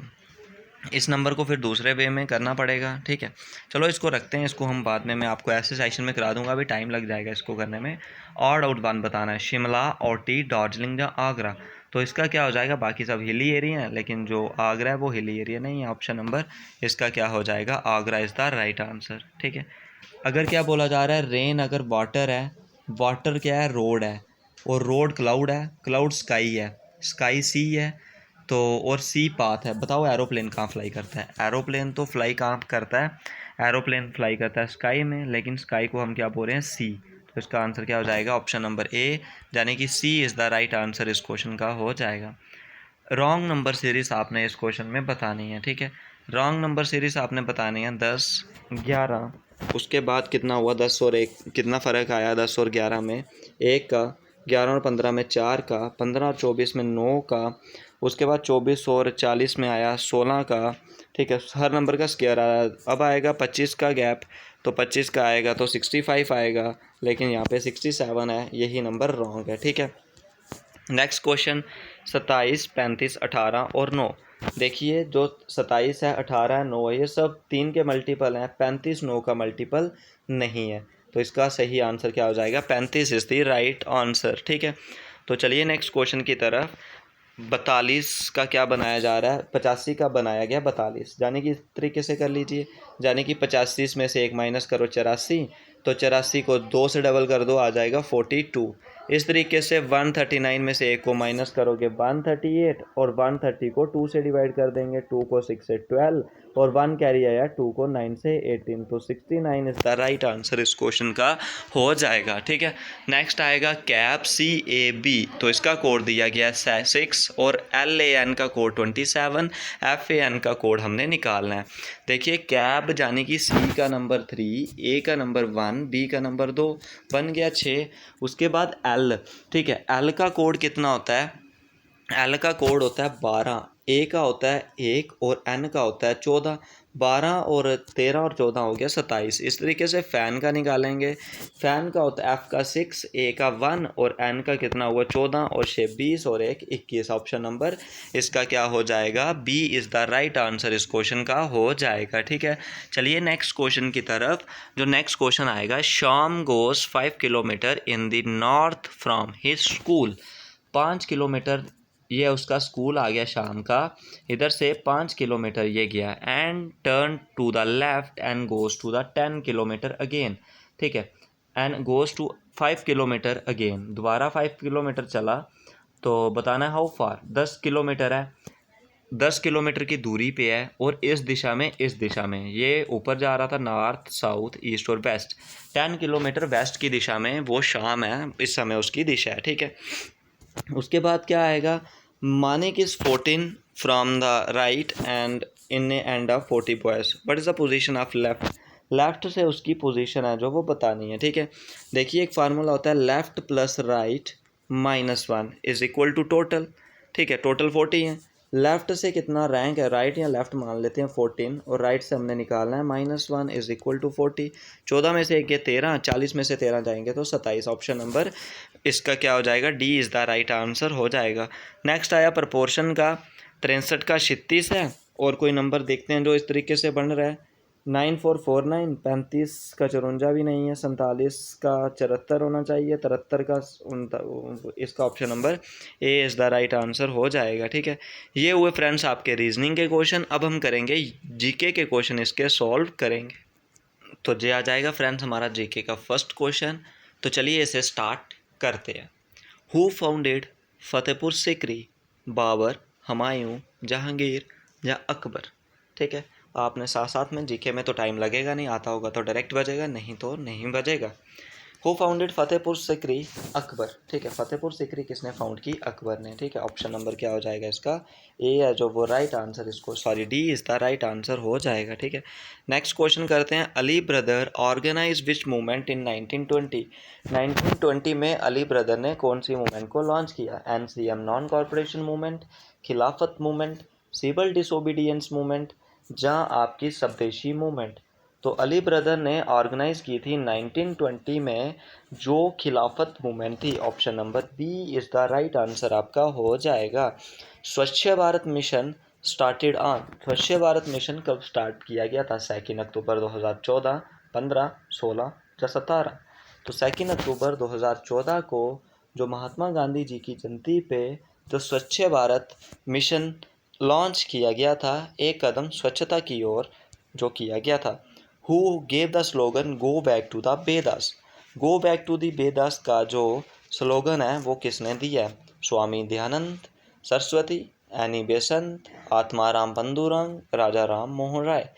इस नंबर को फिर दूसरे वे में करना पड़ेगा। ठीक है, चलो इसको रखते हैं, इसको हम बाद में मैं आपको ऐसे सेशन में करा दूंगा, अभी टाइम लग जाएगा इसको करने में। ऑड आउट वन बताना है, शिमला, औटी, दार्जिलिंग या आगरा, तो इसका क्या हो जाएगा? बाकी सब हिली एरिया है, लेकिन जो आगरा है वो हिली एरिया नहीं है। ऑप्शन नंबर इसका क्या हो जाएगा? Agra is the right answer. ठीक है, अगर क्या बोला जा रहा है, रेन अगर वाटर है, वाटर क्या है? रोड है, और रोड क्लाउड है, क्लाउड स्काई है, स्काई सी है, तो और सी पाथ है। बताओ एरोप्लेन कहाँ फ्लाई करता है? एरोप्लेन तो फ्लाई कहाँ करता है? एरोप्लेन फ्लाई करता है स्काई में, लेकिन स्काई को हम क्या बोल रहे हैं? सी। तो इसका आंसर क्या हो जाएगा? ऑप्शन नंबर ए, यानी कि सी इज़ द राइट आंसर इस क्वेश्चन का हो जाएगा। रॉन्ग नंबर सीरीज आपने इस क्वेश्चन में बतानी है। ठीक है, रॉन्ग नंबर सीरीज आपने बतानी है 10 11, उसके बाद कितना हुआ? 10 और 1 कितना फ़र्क आया? 10 और 11 में 1 का, 11 और 15 में 4 का, 15 और 24 में 9 का, उसके बाद 24 और 40 में आया 16 का। ठीक है, हर नंबर का स्क्वायर आया। अब आएगा 25 का गैप, तो 25 का आएगा तो 65 आएगा, लेकिन यहाँ पे 67 है, यही नंबर रॉन्ग है। ठीक है, नेक्स्ट क्वेश्चन, 27 35 18 और 9। देखिए, जो 27 है, 18 है, 9 है, ये सब 3 के मल्टीपल हैं, 35 9 का मल्टीपल नहीं है, तो इसका सही आंसर क्या हो जाएगा? 35 इज़ द राइट आंसर। ठीक है, तो चलिए नेक्स्ट क्वेश्चन की तरफ। 42 का क्या बनाया जा रहा है, 85 का बनाया गया 42, यानी कि इस तरीके से कर लीजिए, यानी कि 85 में से 1 माइनस करो 84, तो 84 को 2 से डबल कर दो, आ जाएगा 42। इस तरीके से 139 में से 1 को माइनस करोगे 138, और 130 को 2 से डिवाइड कर देंगे, 2 को 6 से 12, और 1 कैरी आया 2 को 9 से 18, तो 69 इज द राइट आंसर इस क्वेश्चन का हो जाएगा। ठीक है, नेक्स्ट आएगा कैब CAB, तो इसका कोड दिया गया 6 और LAN का कोड 27, FAN का कोड हमने निकालना है। देखिए कैब यानी कि C का नंबर 3, A का नंबर 1, B का नंबर 2, बन गया 6। उसके बाद L, ठीक है, L का कोड कितना होता है, L का कोड होता है 12, A का होता है 1 और N का होता है 14, 12 और 13 और 14 हो गया 27। इस तरीके से फ़ैन का निकालेंगे, फ़ैन का होता है F का 6, A का 1 और N का कितना हुआ 14 और 6 20 और 1 21। ऑप्शन नंबर इसका क्या हो जाएगा, B is the right answer इस क्वेश्चन का हो जाएगा। ठीक है, चलिए नेक्स्ट क्वेश्चन की तरफ। जो नेक्स्ट क्वेश्चन आएगा, Shyam goes 5 kilometre in the north from his school. 5 kilometre ये उसका स्कूल आ गया शाम का, इधर से 5 किलोमीटर ये गया, and turn to the left and goes to the 10 kilometre again. ठीक है, and goes to 5 kilometre again, दोबारा 5 किलोमीटर चला, तो बताना है हाउ फार। 10 किलोमीटर है, 10 किलोमीटर की दूरी पे है, और इस दिशा में इस दिशा में ये ऊपर जा रहा था, नॉर्थ साउथ ईस्ट और वेस्ट। 10 किलोमीटर वेस्ट की दिशा में वो शाम है, इस समय उसकी दिशा है। ठीक है, उसके बाद क्या आएगा, Manik is 14 from the right and in end of 40 boys, what is the position of left. Left से उसकी पोजीशन है जो वो बतानी है। ठीक है, देखिए एक फार्मूला होता है left plus right -1 is equal to total. ठीक है, टोटल 40 है, लेफ्ट से कितना रैंक है, राइट या लेफ्ट मान लेते हैं 14, और राइट से हमने निकालना है -1 इज इक्वल टू 40। 14 में से एक ये 13, 40 में से 13 जाएंगे तो 27। ऑप्शन नंबर इसका क्या हो जाएगा, D is the right answer हो जाएगा। नेक्स्ट आया प्रपोर्शन का, 63 का 36 है, और कोई नंबर देखते हैं जो इस तरीके से बन रहा है, 9449, 35 का 54 भी नहीं है, 47 का 74 होना चाहिए, 73 का इसका option number A is the right answer हो जाएगा। ठीक है, ये हुए फ्रेंड्स आपके रीजनिंग के क्वेश्चन। अब हम करेंगे जीके के क्वेश्चन, इसके सॉल्व करेंगे। तो ये आ जाएगा फ्रेंड्स हमारा जीके का फर्स्ट क्वेश्चन। तो चलिए इसे स्टार्ट करते हैं। हु फाउंडेड फतेहपुर सिकरी, बाबर, हुमायूं, जहांगीर या अकबर। ठीक है, आपने साथ साथ में जीके में तो टाइम लगेगा नहीं, आता होगा तो डायरेक्ट बजेगा, नहीं तो नहीं बजेगा। Who founded Fatehpur Sikri, Akbar. ठीक है, फतेहपुर सिकरी किसने फाउंड की, अकबर ने। ठीक है, ऑप्शन नंबर क्या हो जाएगा इसका, ए है जो वो राइट आंसर, इसको sorry D is the right answer हो जाएगा। ठीक है, नेक्स्ट क्वेश्चन करते हैं। Ali brother organise which movement in 1920। 1920 में अली ब्रदर ने कौन सी मूवमेंट को लॉन्च किया, NCM non corporation movement, Khilafat movement, civil disobedience movement, जहाँ आपकी स्वदेशी मूवमेंट। तो अली ब्रदर ने ऑर्गेनाइज की थी 1920 में जो खिलाफत मूवमेंट थी। Option number B is the right answer आपका हो जाएगा। स्वच्छ भारत मिशन स्टार्टेड ऑन, स्वच्छ भारत मिशन कब स्टार्ट किया गया था, 2 अक्टूबर 2014, 15, 16 या 17। तो 2 अक्टूबर 2014 को जो महात्मा गांधी जी की जयंती पे जो स्वच्छ भारत मिशन लॉन्च किया गया था, एक कदम स्वच्छता की ओर जो किया गया था। Who gave the slogan "Go back to the Vedas"? Go back to the Vedas का जो स्लोगन है वो किसने दिया है, स्वामी दयानंद सरस्वती, एनी बेसंत, आत्माराम पंडुरंग, राजा राम मोहन राय।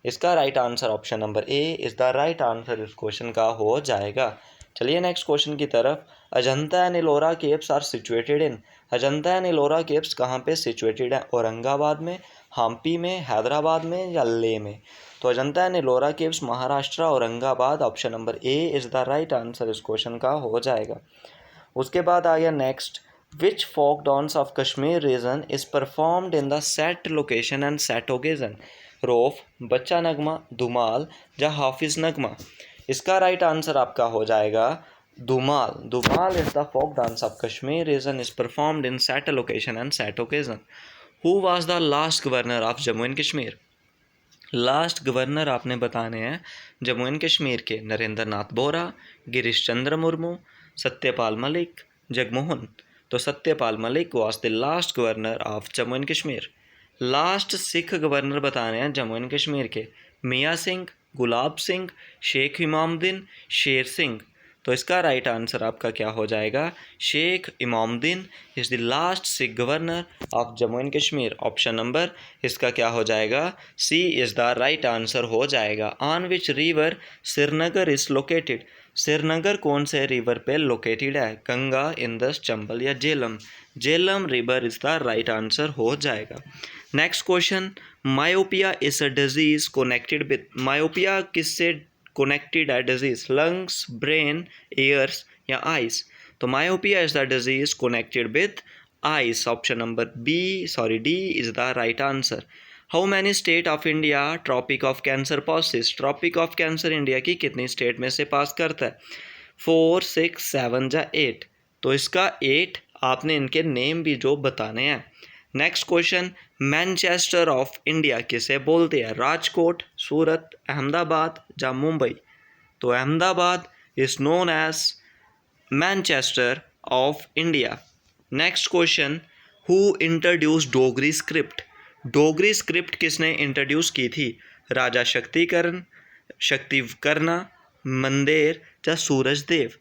इसका right answer option number A is the right answer इस क्वेश्चन का हो जाएगा। चलिए नेक्स्ट क्वेश्चन की तरफ। Ajanta and Ellora caves are situated in, Ajanta and Ellora caves कहाँ पे सिचुएटेड है, औरंगाबाद में, हम्पी में, हैदराबाद में या लेह में। तो Ajanta and Ellora caves Maharashtra, Aurangabad. Option number A is the right answer इस क्वेश्चन का हो जाएगा। उसके बाद आ गया next, which folk dance of Kashmir region is performed in the set location and set occasion, Rouf, Bachha Nagma, Dhumal या हाफिज नगमा। इसका राइट आंसर आपका हो जाएगा Dhumal. Dhumal is the folk dance of Kashmir region is performed in set location and set occasion. Who was the last governor of Jammu and Kashmir. Last governor आपने बताने हैं जम्मू एंड कश्मीर के, नरेंद्र नाथ बोरा, गिरीश चंद्र मुर्मू, सत्यपाल मलिक, जगमोहन। तो Satyapal Malik was the last governor of Jammu and Kashmir. Last Sikh governor बताने हैं जम्मू एंड कश्मीर के, मियाँ सिंह, गुलाब सिंह, शेख इमामुद्दीन, शेर सिंह। तो इसका राइट आंसर आपका क्या हो जाएगा, Sheikh Imamuddin is the last Sikh governor of Jammu and Kashmir. Option number इसका क्या हो जाएगा, C is the right answer हो जाएगा। On which river Srinagar is located, Srinagar कौन से रिवर पे लोकेटेड है, गंगा, इंदस, चंबल या Jhelum. Jhelum river is the right answer हो जाएगा। Next question, myopia is a disease connected with, myopia किससे कनेक्टेड है डिजीज, लंग्स, ब्रेन, ईयर्स या आइज। तो myopia is the disease connected with eyes. Option number D is the right answer. How many state of India tropic of cancer passes, tropic of cancer India की कितनी स्टेट में से पास करता है, 4, 6, 7 या 8। तो इसका 8, आपने इनके नेम भी जो बताने हैं। Next question, Manchester of India किसे बोलते हैं, राजकोट, सूरत, अहमदाबाद या मुंबई। तो Ahmedabad is known as Manchester of India. Next question, who introduce Dogri script, Dogri script किसने इंट्रोड्यूस की थी, राजा शक्तिकरण, मंदेर या सूरजदेव।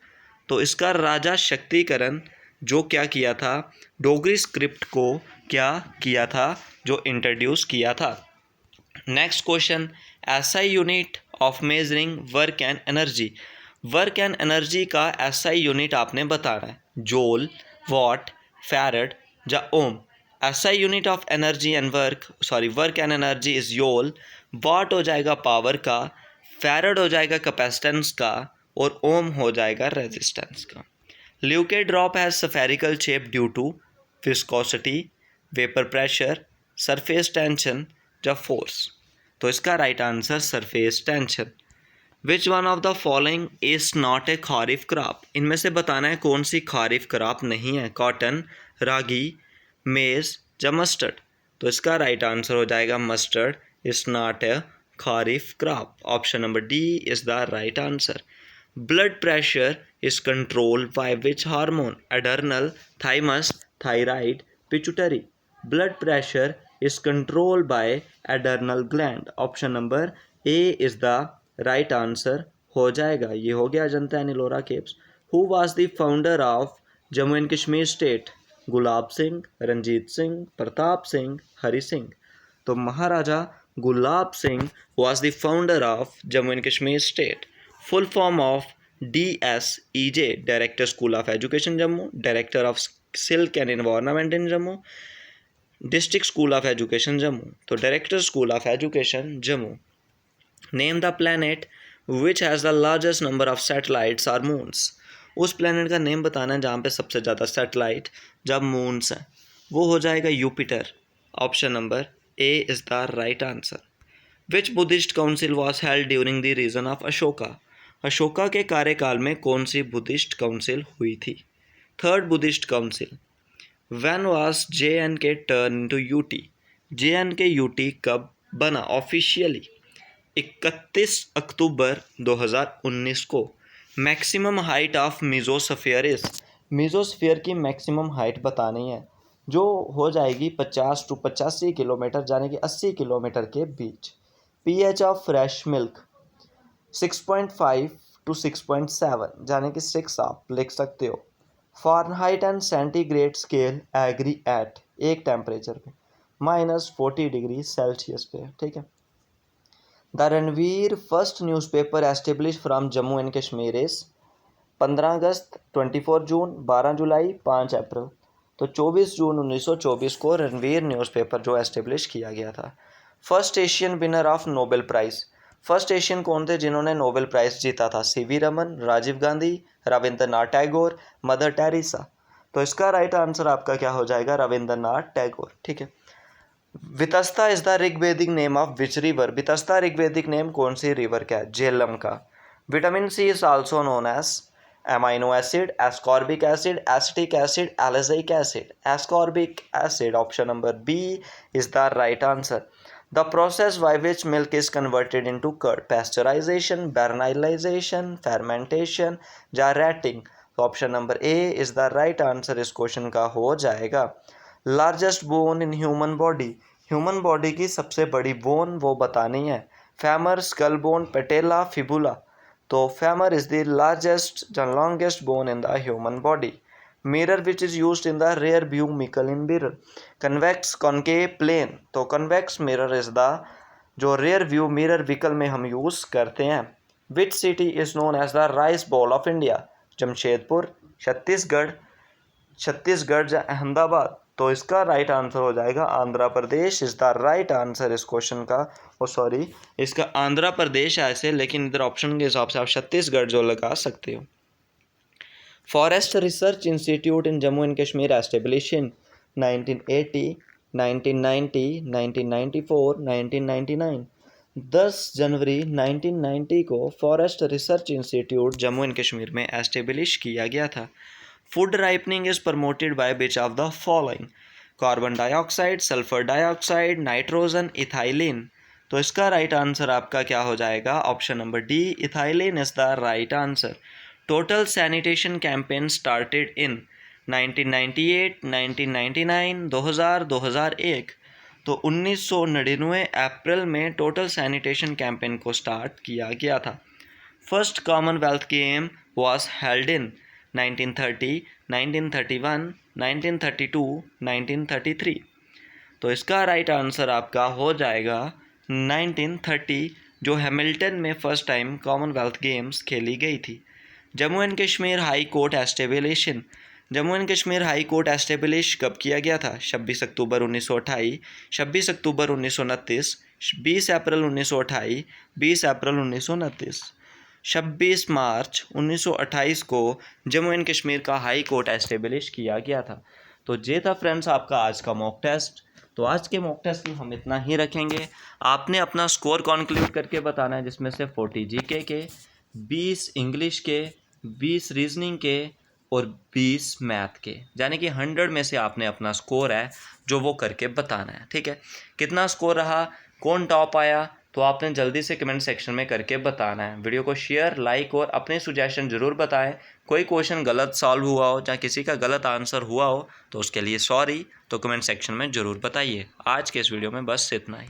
तो इसका राजा शक्तिकरण जो क्या किया था, डोगरी स्क्रिप्ट को क्या किया था, जो इंट्रोड्यूस किया था। Next question, SI unit of measuring work and energy, work and energy का एसआई यूनिट आपने बताना है, जूल, वॉट, फैरड या ohm. SI unit of energy and work and energy is joule, watt हो जाएगा पावर का, फैरड हो जाएगा कैपेसिटेंस का और ओम हो जाएगा रेजिस्टेंस का। Liquid drop has spherical shape due to viscosity, vapour pressure, surface tension या फोर्स। तो इसका right answer surface tension. Which one of the following is not a kharif crop, इनमें से बताना है कौन सी खारिफ क्रॉप नहीं है, कॉटन, रागी, मेज या मस्टर्ड। तो इसका राइट आंसर हो जाएगा mustard is not a kharif crop. Option number D is the right answer. Blood pressure is controlled by which hormone, adrenal, thymus, thyroid, pituitary। blood pressure is controlled by adrenal gland। Option number A is the right answer हो जाएगा। ये हो गया Ajanta and Ellora caves. Who was the founder of Jammu and Kashmir state, Gulab Singh, Ranjit Singh, Pratap Singh, Hari Singh. तो Maharaja Gulab Singh was the founder of Jammu and Kashmir state. Full form of DSEJ, director school of education Jammu, director of silk and environment in Jammu, district school of education Jammu. तो director school of education Jammu. Name the planet which has the largest number of satellites or moons, उस प्लैनेट का नेम बताना है जहाँ पे सबसे ज़्यादा सैटेलाइट जब मून्स हैं, वो हो जाएगा Jupiter. Option number A is the right answer. Which Buddhist council was held during the region of Ashoka, Ashoka के कार्यकाल में कौन सी बुद्धिस्ट काउंसिल हुई थी, third Buddhist council. When was JNK turn into UT, JNK UT कब बना ऑफिशियली, 31 अक्टूबर 2019 को। Maximum height of mesosphere is, mesosphere की मैक्सिमम हाइट बतानी है, जो हो जाएगी 50 to 85 किलोमीटर, यानी कि 80 किलोमीटर के बीच। pH of fresh milk 6.5 to 6.7, यानी कि 6 आप लिख सकते हो। Fahrenheit and centigrade scale agree at, एक टेम्परेचर पे -40 डिग्री सेल्सियस पे, ठीक है। The Ranbir first newspaper establish from Jammu and Kashmir is 15 August, 24 June, 12 July, 5 April. तो 24 जून 1924 को रणवीर न्यूज़पेपर जो एस्टेब्लिश किया गया था। First Asian winner of Nobel prize, first Asian कौन थे जिन्होंने नोबेल प्राइज़ जीता था, CV Raman, Rajiv Gandhi, Rabindranath Tagore, Mother Teresa. तो इसका राइट आंसर आपका क्या हो जाएगा, रविंद्रनाथ टैगोर, ठीक है। Vitasta is the Rigvedic name of which river, Vitasta Rigvedic name कौन सी रिवर का है, झेलम का। Vitamin C is also known as amino acid, ascorbic acid, acetic acid, ellagic acid, ascorbic acid. Option number B is the right answer. The process by which milk is converted into curd, pasteurization, barnization, fermentation या rating। तो option number A is the right answer इस क्वेश्चन का हो जाएगा। Largest bone in human body, human body की सबसे बड़ी बोन वो बतानी है। Femur, skull bone, patella, fibula. तो femur is the largest the longest bone in the human body. Mirror which is used in the rear view मिकल in mirror, convex, concave, plane. तो कन्वेक्स मिरर इज़ द जो रेयर व्यू मिरर व्हीकल में हम यूज़ करते हैं। Which city is known as the rice bowl of India, Jamshedpur, Chhattisgarh, या अहमदाबाद। तो इसका राइट आंसर हो जाएगा Andhra Pradesh is the right answer इस क्वेश्चन का। इसका आंध्र प्रदेश है ऐसे, लेकिन इधर ऑप्शन के हिसाब से आप छत्तीसगढ़ जो लगा सकते हो। Forest research institute in Jammu and Kashmir establish in 1980, 1990, 1994, 1999। 10 जनवरी 1990 को forest research institute Jammu and Kashmir में एस्टेब्लिश किया गया था। Food ripening is promoted by which of the following, carbon dioxide, sulphur dioxide, nitrogen, ethylene. तो इसका राइट आंसर आपका क्या हो जाएगा, option number D, ethylene is the right answer. Total sanitation campaign started in 1998, 1999, 2000, 2001। तो 1999 अप्रैल में टोटल सैनिटेशन कैंपेन को स्टार्ट किया गया था। First Commonwealth game was held in 1930, 1931, 1932, 1933। तो इसका राइट आंसर आपका हो जाएगा 1930, जो हैमिल्टन में फर्स्ट टाइम कॉमनवेल्थ गेम्स खेली गई थी। Jammu and Kashmir high court establishment, Jammu and Kashmir high court establish कब किया गया था, 26 अक्टूबर 1928, 26 अक्टूबर 1929, 20 अप्रैल 1928, 20 अप्रैल 1929। 26 मार्च 1928 को जम्मू एंड कश्मीर का हाई कोर्ट एस्टेब्लिश किया गया था। तो ये था फ्रेंड्स आपका आज का मॉक टेस्ट। तो आज के मॉक टेस्ट में हम इतना ही रखेंगे। आपने अपना स्कोर कॉन्क्लूड करके बताना है, जिसमें से 40 जीके के, 20 इंग्लिश के, 20 रीजनिंग के और 20 मैथ के, यानी कि 100 में से आपने अपना स्कोर है जो वो करके बताना है। ठीक है, कितना स्कोर रहा, कौन टॉप आया, तो आपने जल्दी से कमेंट सेक्शन में करके बताना है। वीडियो को शेयर, लाइक और अपने सुजेशन ज़रूर बताएं। कोई क्वेश्चन गलत सॉल्व हुआ हो या किसी का गलत आंसर हुआ हो तो उसके लिए सॉरी, तो कमेंट सेक्शन में ज़रूर बताइए। आज के इस वीडियो में बस इतना ही।